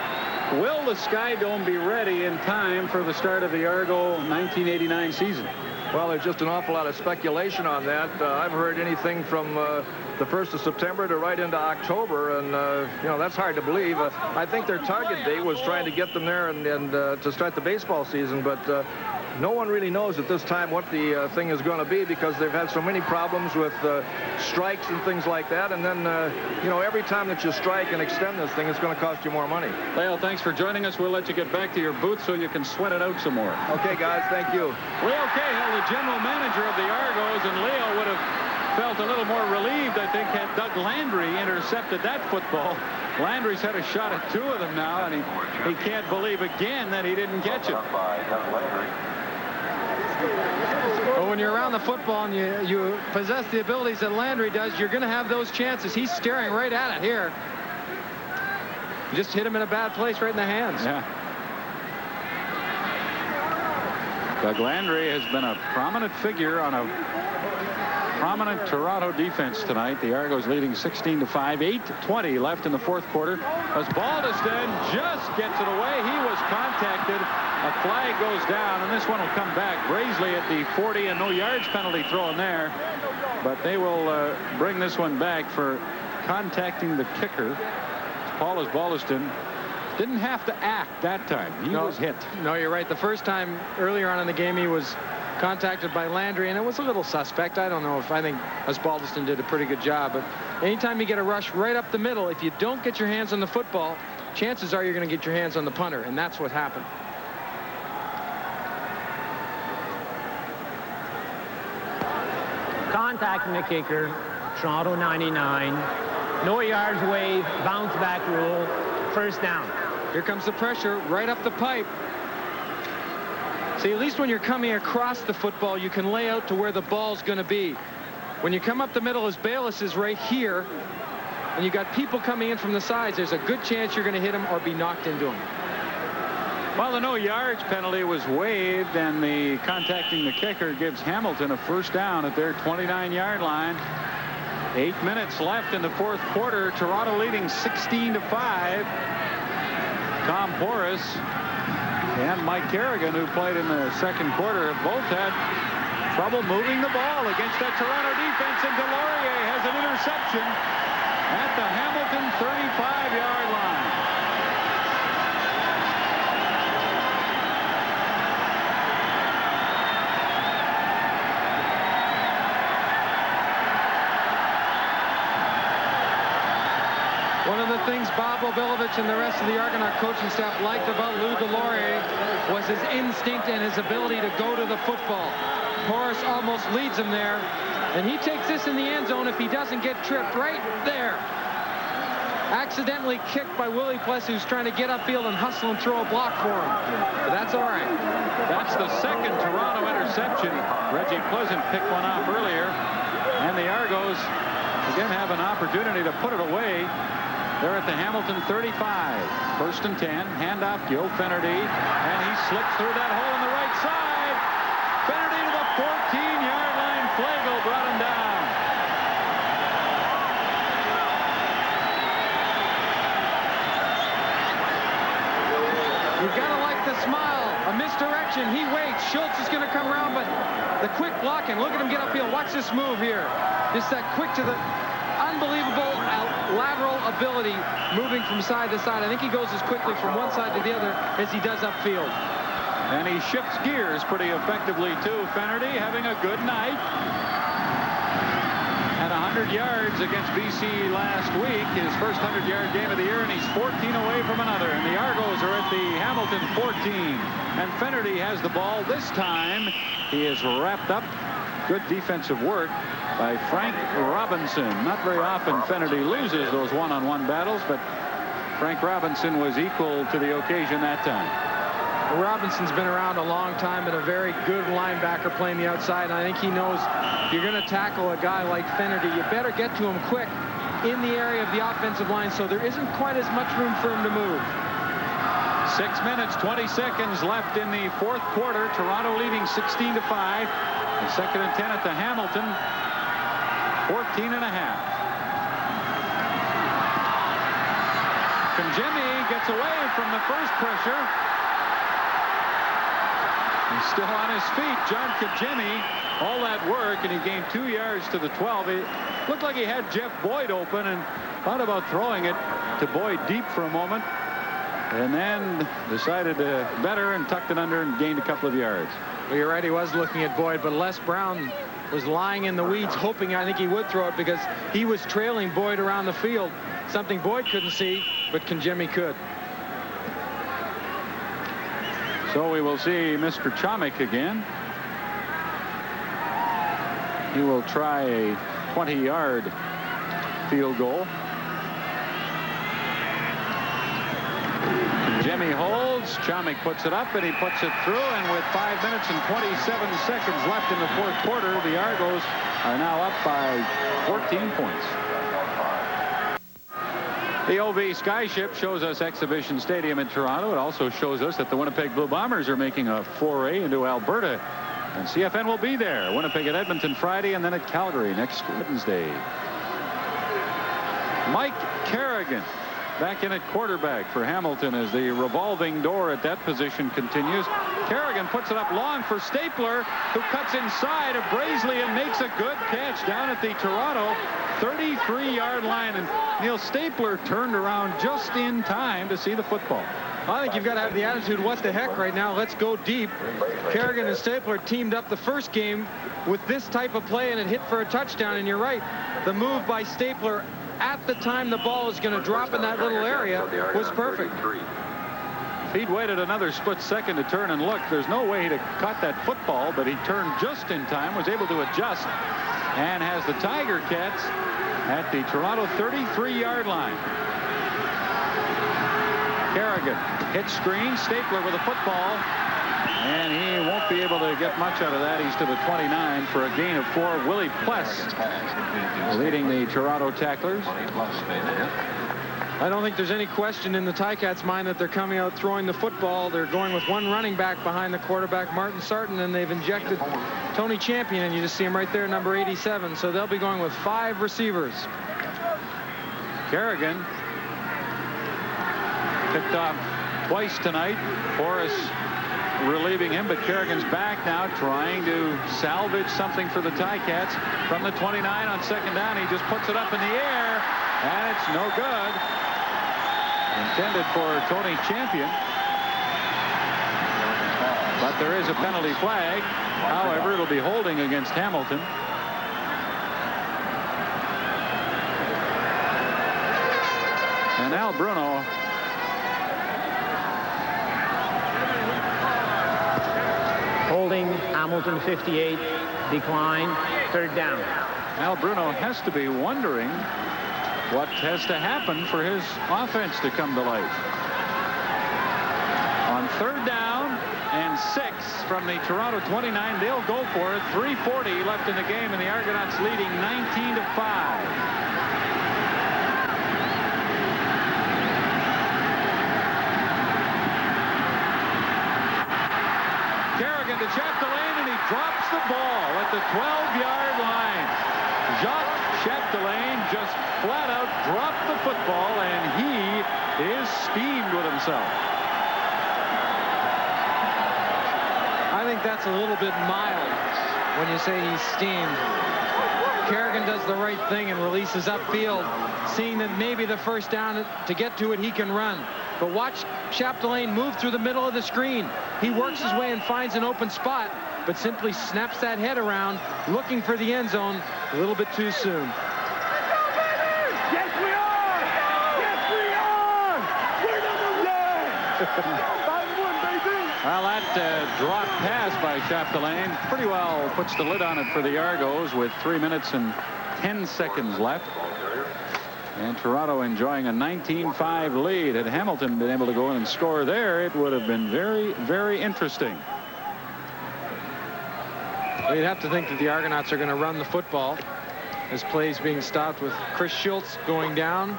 Will the Sky Dome be ready in time for the start of the Argo 1989 season? Well, there's just an awful lot of speculation on that. I've heard anything from the 1st of September to right into October, and, you know, that's hard to believe. I think their target date was trying to get them there and to start the baseball season, but no one really knows at this time what the thing is going to be because they've had so many problems with strikes and things like that. And then, you know, every time that you strike and extend this thing, it's going to cost you more money. Leo, thanks for joining us. We'll let you get back to your booth so you can sweat it out some more. Okay, guys. Thank you. Leo Cahill, the general manager of the Argos, and Leo would have felt a little more relieved, I think, had Doug Landry intercepted that football. Landry's had a shot at 2 of them now, and he can't believe again that he didn't catch it. Well, when you're around the football and you possess the abilities that Landry does, you're going to have those chances. He's staring right at it here. You just hit him in a bad place right in the hands. Yeah. Doug Landry has been a prominent figure on a prominent Toronto defense tonight. The Argos leading 16-5, 8:20 left in the 4th quarter. As Baldiston just gets it away, he was contacted. A flag goes down, and this one will come back. Braisley at the 40, and no yards penalty thrown there. But they will bring this one back for contacting the kicker. Paul Baldiston didn't have to act that time. He was hit. No, you're right. The first time earlier on in the game, he was contacted by Landry, and it was a little suspect. I don't know if I think Baldiston did a pretty good job, but anytime you get a rush right up the middle, if you don't get your hands on the football, chances are you're going to get your hands on the punter, and that's what happened. Contacting the kicker, Toronto 99. No yards wave, bounce back rule, first down. Here comes the pressure right up the pipe. See, at least when you're coming across the football, you can lay out to where the ball's going to be. When you come up the middle, as Bayless is right here, and you got people coming in from the sides, there's a good chance you're going to hit him or be knocked into him. Well, the no yards penalty was waived, and the contacting the kicker gives Hamilton a first down at their 29-yard line. 8 minutes left in the 4th quarter. Toronto leading 16-5. Tom Porras and Mike Kerrigan, who played in the 2nd quarter, have both had trouble moving the ball against that Toronto defense, and Delorier has an interception at the Hamilton 35-yard line. One of the things Bob Obilovich and the rest of the Argonaut coaching staff liked about Lou Delorier was his instinct and his ability to go to the football. Porras almost leads him there, and he takes this in the end zone if he doesn't get tripped right there. Accidentally kicked by Willie Pless, who's trying to get upfield and hustle and throw a block for him. But that's all right. That's the 2nd Toronto interception. Reggie Pleasant picked one off earlier, and the Argos again have an opportunity to put it away. They're at the Hamilton 35. 1st and 10. Handoff, Joe Finnerty. And he slips through that hole on the right side. Finnerty to the 14-yard line. Flagel brought him down. You've got to like the smile. A misdirection. He waits. Schultz is going to come around, but the quick blocking. Look at him get upfield. Watch this move here. Just that quick to the unbelievable lateral ability moving from side to side. I think he goes as quickly from one side to the other as he does upfield. And he shifts gears pretty effectively too. Finnerty having a good night. Had 100 yards against BC last week, his first 100-yard game of the year, and he's 14 away from another. And the Argos are at the Hamilton 14. And Finnerty has the ball this time. He is wrapped up. Good defensive work by Frank Robinson. Not very often Finnerty loses those one-on-one battles, but Frank Robinson was equal to the occasion that time. Robinson's been around a long time and a very good linebacker playing the outside. And I think he knows you're going to tackle a guy like Finnerty. You better get to him quick in the area of the offensive line so there isn't quite as much room for him to move. 6 minutes, 20 seconds left in the fourth quarter. Toronto leading 16-5. And 2nd and 10 at the Hamilton. 14 and a half. Kajemi gets away from the first pressure. He's still on his feet. John Kajemi, all that work, and he gained 2 yards to the 12. It looked like he had Jeff Boyd open and thought about throwing it to Boyd deep for a moment, and then decided to better and tucked it under and gained a couple of yards. Well, you're right, he was looking at Boyd, but Les Brown was lying in the weeds hoping I think he would throw it because he was trailing Boyd around the field, something Boyd couldn't see, but Kajemi could. So we will see Mr. Chomik again. He will try a 20-yard field goal. Jimmy holds. Chomik puts it up, and he puts it through. And with 5 minutes and 27 seconds left in the fourth quarter, the Argos are now up by 14 points. The OV Skyship shows us Exhibition Stadium in Toronto. It also shows us that the Winnipeg Blue Bombers are making a foray into Alberta. And CFN will be there. Winnipeg at Edmonton Friday and then at Calgary next Wednesday. Mike Kerrigan back in at quarterback for Hamilton as the revolving door at that position continues. Kerrigan puts it up long for Stapler, who cuts inside of Brazeley and makes a good catch down at the Toronto 33-yard line. And Neil Stapler turned around just in time to see the football. I think you've got to have the attitude, what the heck right now, let's go deep. Kerrigan and Stapler teamed up the first game with this type of play, and it hit for a touchdown. And you're right, the move by Stapler at the time the ball is going to drop in that little area was perfect. If he'd waited another split second to turn and look, there's no way to cut that football, but he turned just in time, was able to adjust, and has the Tiger Cats at the Toronto 33-yard line. Kerrigan hits screen. Stapler with a football, and he won't be able to get much out of that. He's to the 29 for a gain of 4. Willie Pless leading the Toronto tacklers. I don't think there's any question in the Ticats' mind that they're coming out throwing the football. They're going with one running back behind the quarterback, Martin Sarton, and they've injected Tony Champion, and you just see him right there, number 87. So they'll be going with 5 receivers. Kerrigan picked off twice tonight. Forrest relieving him, but Kerrigan's back now trying to salvage something for the Ticats from the 29 on second down. He just puts it up in the air, and it's no good. Intended for Tony Champion, but there is a penalty flag. However, it'll be holding against Hamilton. And Al Bruno holding. Hamilton 58, decline, 3rd down. Al Bruno has to be wondering what has to happen for his offense to come to life. On 3rd down and 6 from the Toronto 29, they'll go for it. 3:40 left in the game, and the Argonauts leading 19-5. football, and he is steamed with himself. I think that's a little bit mild when you say he's steamed. Kerrigan does the right thing and releases upfield, seeing that maybe the first down, to get to it, he can run. But watch Chapdelaine move through the middle of the screen. He works his way and finds an open spot, but simply snaps that head around, looking for the end zone a little bit too soon. Yes, we are! Yes, we are! We're number one! 5-1, baby! Well, that drop pass by Chapdelaine pretty well puts the lid on it for the Argos with 3 minutes and 10 seconds left. And Toronto enjoying a 19-5 lead. Had Hamilton been able to go in and score there, it would have been very, very interesting. You'd have to think that the Argonauts are going to run the football as plays being stopped with Chris Schultz going down.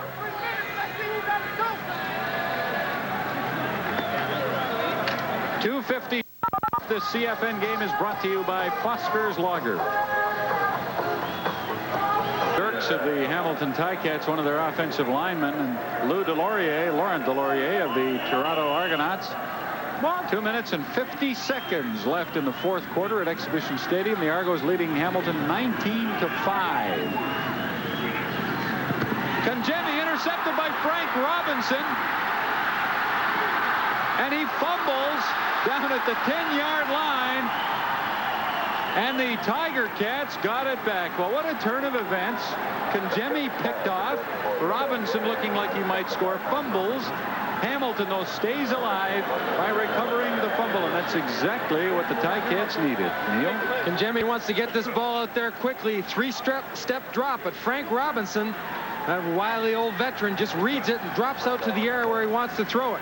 .250. The CFN game is brought to you by Foster's Lager. Dirks of the Hamilton Ticats, one of their offensive linemen, and Laurent Delorier of the Toronto Argonauts. 2 minutes and 50 seconds left in the fourth quarter at Exhibition Stadium. The Argos leading Hamilton 19-5. Congemi intercepted by Frank Robinson. And he fumbles down at the 10-yard line. And the Tiger Cats got it back. Well, what a turn of events. Congemi picked off. Robinson looking like he might score. Fumbles. Hamilton, though, stays alive by recovering the fumble, and that's exactly what the Ticats needed. Neil? Congemi wants to get this ball out there quickly. Three-step drop, but Frank Robinson, that wily old veteran, just reads it and drops out to the area where he wants to throw it.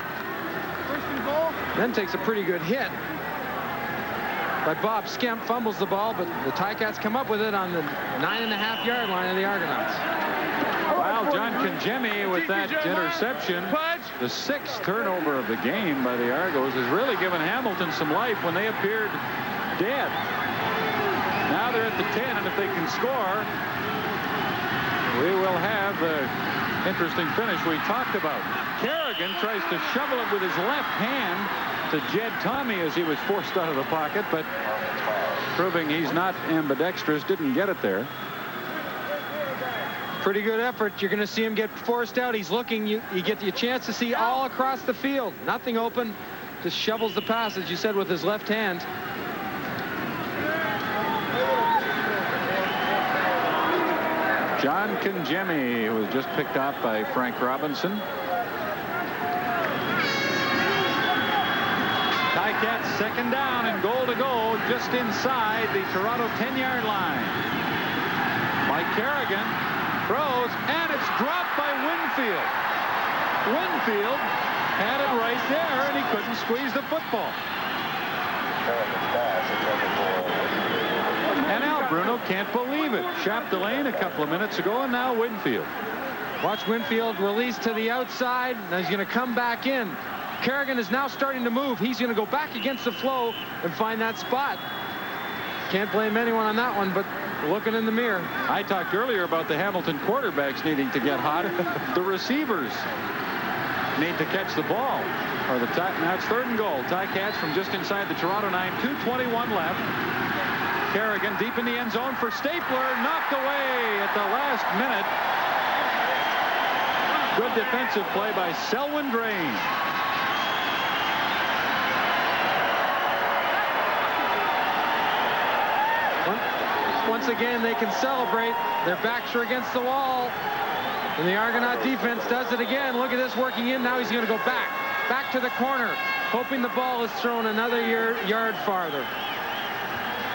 Then takes a pretty good hit. But Bob Skemp fumbles the ball, but the Ticats come up with it on the 9.5-yard line of the Argonauts. Well, John Congemi with that interception, the 6th turnover of the game by the Argos, has really given Hamilton some life when they appeared dead. Now they're at the 10, and if they can score, we will have the interesting finish we talked about. Kerrigan tries to shovel it with his left hand to Jed Tommy as he was forced out of the pocket, but proving he's not ambidextrous, didn't get it there. Pretty good effort. You're going to see him get forced out. He's looking. You get a chance to see all across the field. Nothing open. Just shovels the pass, as you said, with his left hand. John Congemi was just picked off by Frank Robinson. Ticats second down and goal to go just inside the Toronto 10-yard line. By Kerrigan, throws, and it's dropped by Winfield. Winfield had it right there, and he couldn't squeeze the football. And now Bruno can't believe it. Chapdelaine a couple of minutes ago, and now Winfield. Watch Winfield release to the outside. Now he's going to come back in. Kerrigan is now starting to move. He's going to go back against the flow and find that spot. Can't blame anyone on that one, but looking in the mirror. I talked earlier about the Hamilton quarterbacks needing to get hot. The receivers need to catch the ball. Now it's 3rd and goal. Ticats from just inside the Toronto 9. 2:21 left. Kerrigan deep in the end zone for Stapler. Knocked away at the last minute. Good defensive play by Selwyn Drain. Once again, they can celebrate. Their backs are against the wall. And the Argonaut defense does it again. Look at this working in. Now he's going to go back to the corner, hoping the ball is thrown another yard farther.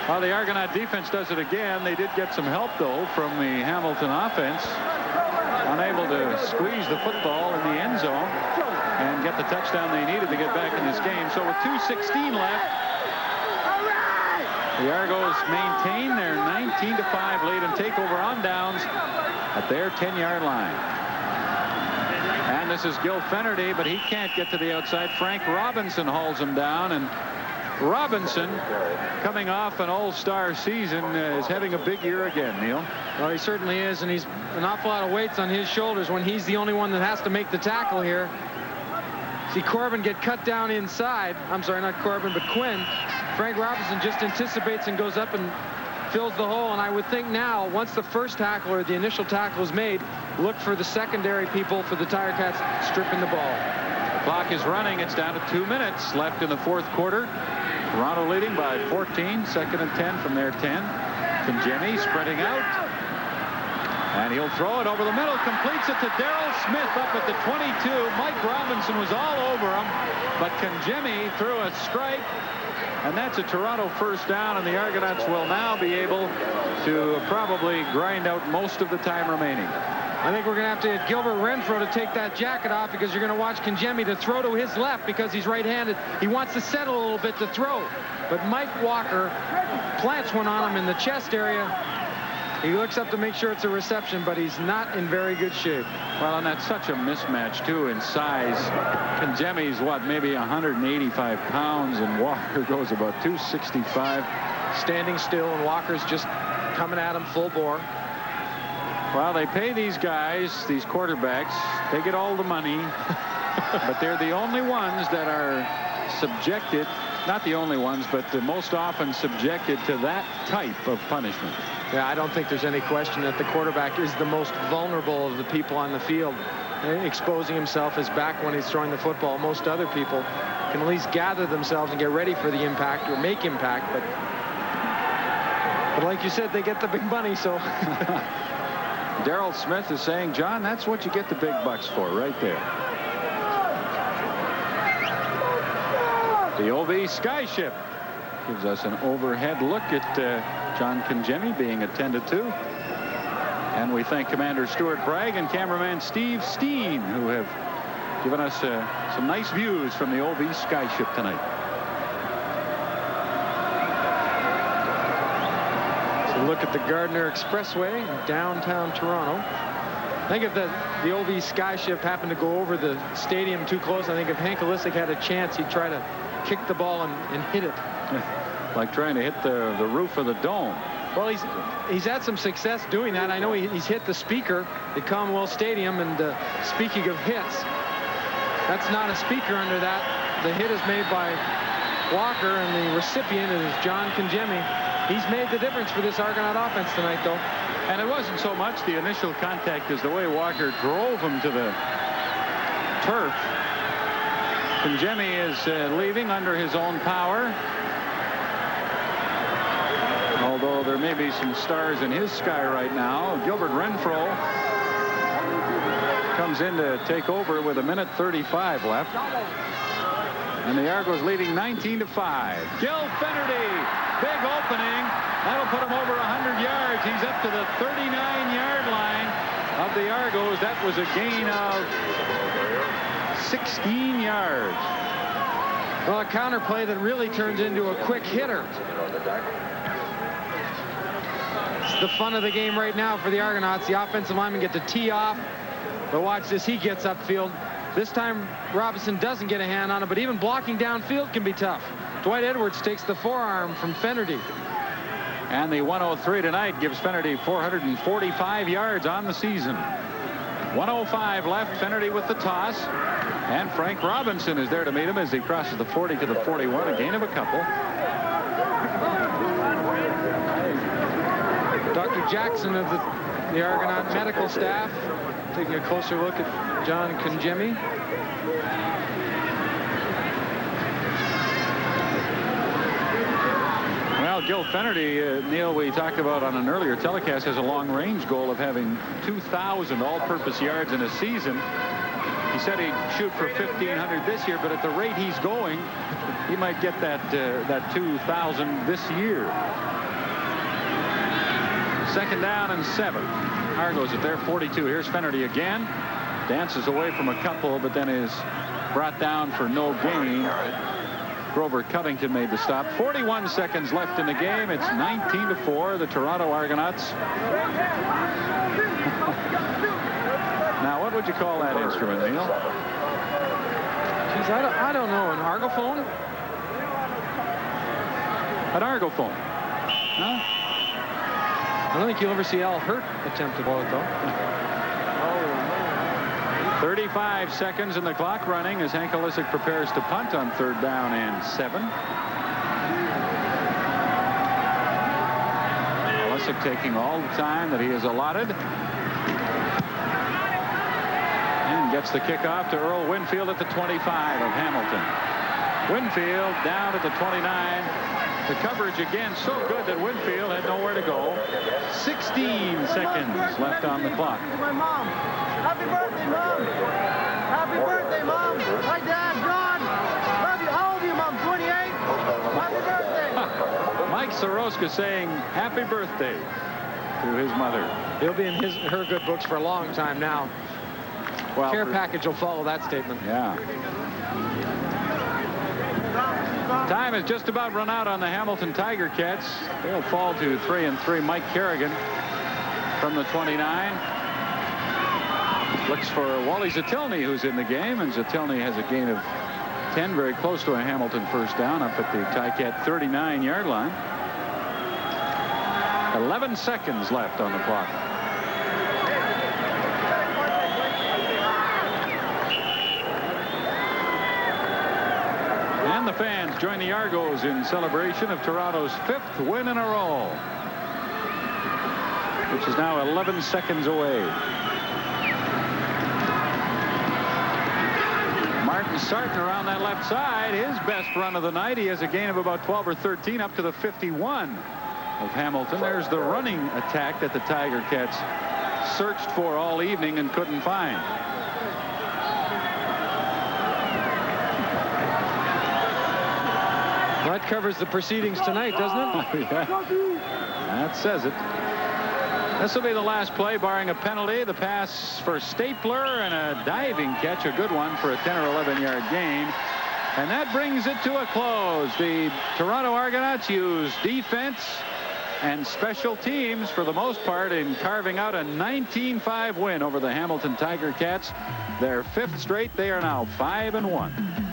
Well, the Argonaut defense does it again. They did get some help, though, from the Hamilton offense. Unable to squeeze the football in the end zone and get the touchdown they needed to get back in this game. So with 2:16 left, the Argos maintain their 19-5 lead and take over on downs at their 10-yard line. And this is Gil Fenerty, but he can't get to the outside. Frank Robinson hauls him down, and Robinson, coming off an all-star season, is having a big year again, Neil. Well, he certainly is, and he's an awful lot of weights on his shoulders when he's the only one that has to make the tackle here. See Corbin get cut down inside. I'm sorry, not Corbin, but Quinn. Frank Robinson just anticipates and goes up and fills the hole, and I would think now, once the first tackle or the initial tackle is made, look for the secondary people for the Tiger Cats stripping the ball. The clock is running. It's down to 2 minutes left in the fourth quarter. Toronto leading by 14. Second and 10 from their 10. Conjemi sprinting out. And he'll throw it over the middle. Completes it to Darrell Smith up at the 22. Mike Robinson was all over him. But Conjemi threw a strike. And that's a Toronto first down. And the Argonauts will now be able to probably grind out most of the time remaining. I think we're going to have to get Gilbert Renfro to take that jacket off, because you're going to watch Conjemi to throw to his left because he's right-handed. He wants to settle a little bit to throw. But Mike Walker plants one on him in the chest area. He looks up to make sure it's a reception, but he's not in very good shape. Well, and that's such a mismatch, too, in size. Conjemi's, what, maybe 185 pounds, and Walker goes about 265. Standing still, and Walker's just coming at him full bore. Well, they pay these guys, these quarterbacks, they get all the money, but they're the only ones that are subjected, not the only ones, but the most often subjected to that type of punishment. Yeah, I don't think there's any question that the quarterback is the most vulnerable of the people on the field, exposing himself his back when he's throwing the football. Most other people can at least gather themselves and get ready for the impact or make impact, but like you said, they get the big money, so... Darrell Smith is saying, John, that's what you get the big bucks for right there. The OV Skyship gives us an overhead look at John Conjemi being attended to. And we thank Commander Stuart Bragg and cameraman Steve Steen, who have given us some nice views from the OV Skyship tonight. Look at the Gardner Expressway in downtown Toronto. I think if the OV Skyship happened to go over the stadium too close, I think if Hank Olisic had a chance, he'd try to kick the ball and hit it. Like trying to hit the roof of the dome. Well, he's had some success doing that. I know he's hit the speaker at Commonwealth Stadium, and speaking of hits, that's not a speaker under that. The hit is made by Walker, and the recipient is John Conjemi. He's made the difference for this Argonaut offense tonight, though. And it wasn't so much the initial contact as the way Walker drove him to the turf. Conjemi is leaving under his own power. Although there may be some stars in his sky right now. Gilbert Renfro comes in to take over with 1:35 left. And the Argos leading 19-5. Gil Fenerty, big opening. That'll put him over 100 yards. He's up to the 39-yard line of the Argos. That was a gain of 16 yards. Well, a counter play that really turns into a quick hitter. It's the fun of the game right now for the Argonauts. The offensive linemen get to tee off. But watch this. He gets upfield. This time, Robinson doesn't get a hand on it, but even blocking downfield can be tough. Dwight Edwards takes the forearm from Fenerty. And the 103 tonight gives Fenerty 445 yards on the season. 1:05 left. Fenerty with the toss. And Frank Robinson is there to meet him as he crosses the 40 to the 41, a gain of a couple. Dr. Jackson of the Argonaut medical staff taking a closer look at John Conjemi. Well, Gil Fenerty, Neil, we talked about on an earlier telecast, has a long-range goal of having 2,000 all-purpose yards in a season. He said he'd shoot for 1,500 this year, but at the rate he's going, he might get that 2,000 this year. Second down and 7. Argos at their 42. Here's Fenerty again. Dances away from a couple, but then is brought down for no gain. Grover Covington made the stop. 41 seconds left in the game. It's 19-4. The Toronto Argonauts. Now, what would you call that instrument, Neil? Geez, I don't know. An argophone? An Argo phone. Huh? I don't think you'll ever see Al Hurt attempt to blow it, though. 35 seconds and the clock running as Hank Olisic prepares to punt on 3rd down and 7. Olisic taking all the time that he is allotted. And gets the kickoff to Earl Winfield at the 25 of Hamilton. Winfield down at the 29. The coverage again so good that Winfield had nowhere to go. 16 seconds left on the clock. My mom. Happy birthday, Mom. Happy birthday, Mom. Hi, Dad. John. Love you. How old are you, Mom? 28? Happy birthday. Mike Soroska saying happy birthday to his mother. He'll be in her good books for a long time now. Well, Care package will follow that statement. Yeah. Time has just about run out on the Hamilton Tiger Cats. They'll fall to 3-3. Mike Kerrigan from the 29 looks for Wally Zatilny, who's in the game, and Zatilny has a gain of 10, very close to a Hamilton first down up at the Ticat 39-yard line. 11 seconds left on the clock. And the fans join the Argos in celebration of Toronto's 5th win in a row, which is now 11 seconds away. Martin Sarton around that left side, his best run of the night. He has a gain of about 12 or 13 up to the 51 of Hamilton. There's the running attack that the Tiger Cats searched for all evening and couldn't find. That covers the proceedings tonight, doesn't it? Yeah. That says it. This will be the last play, barring a penalty. The pass for Stapler and a diving catch, a good one for a 10 or 11-yard gain. And that brings it to a close. The Toronto Argonauts use defense and special teams for the most part in carving out a 19-5 win over the Hamilton Tiger Cats. Their 5th straight. They are now 5-1.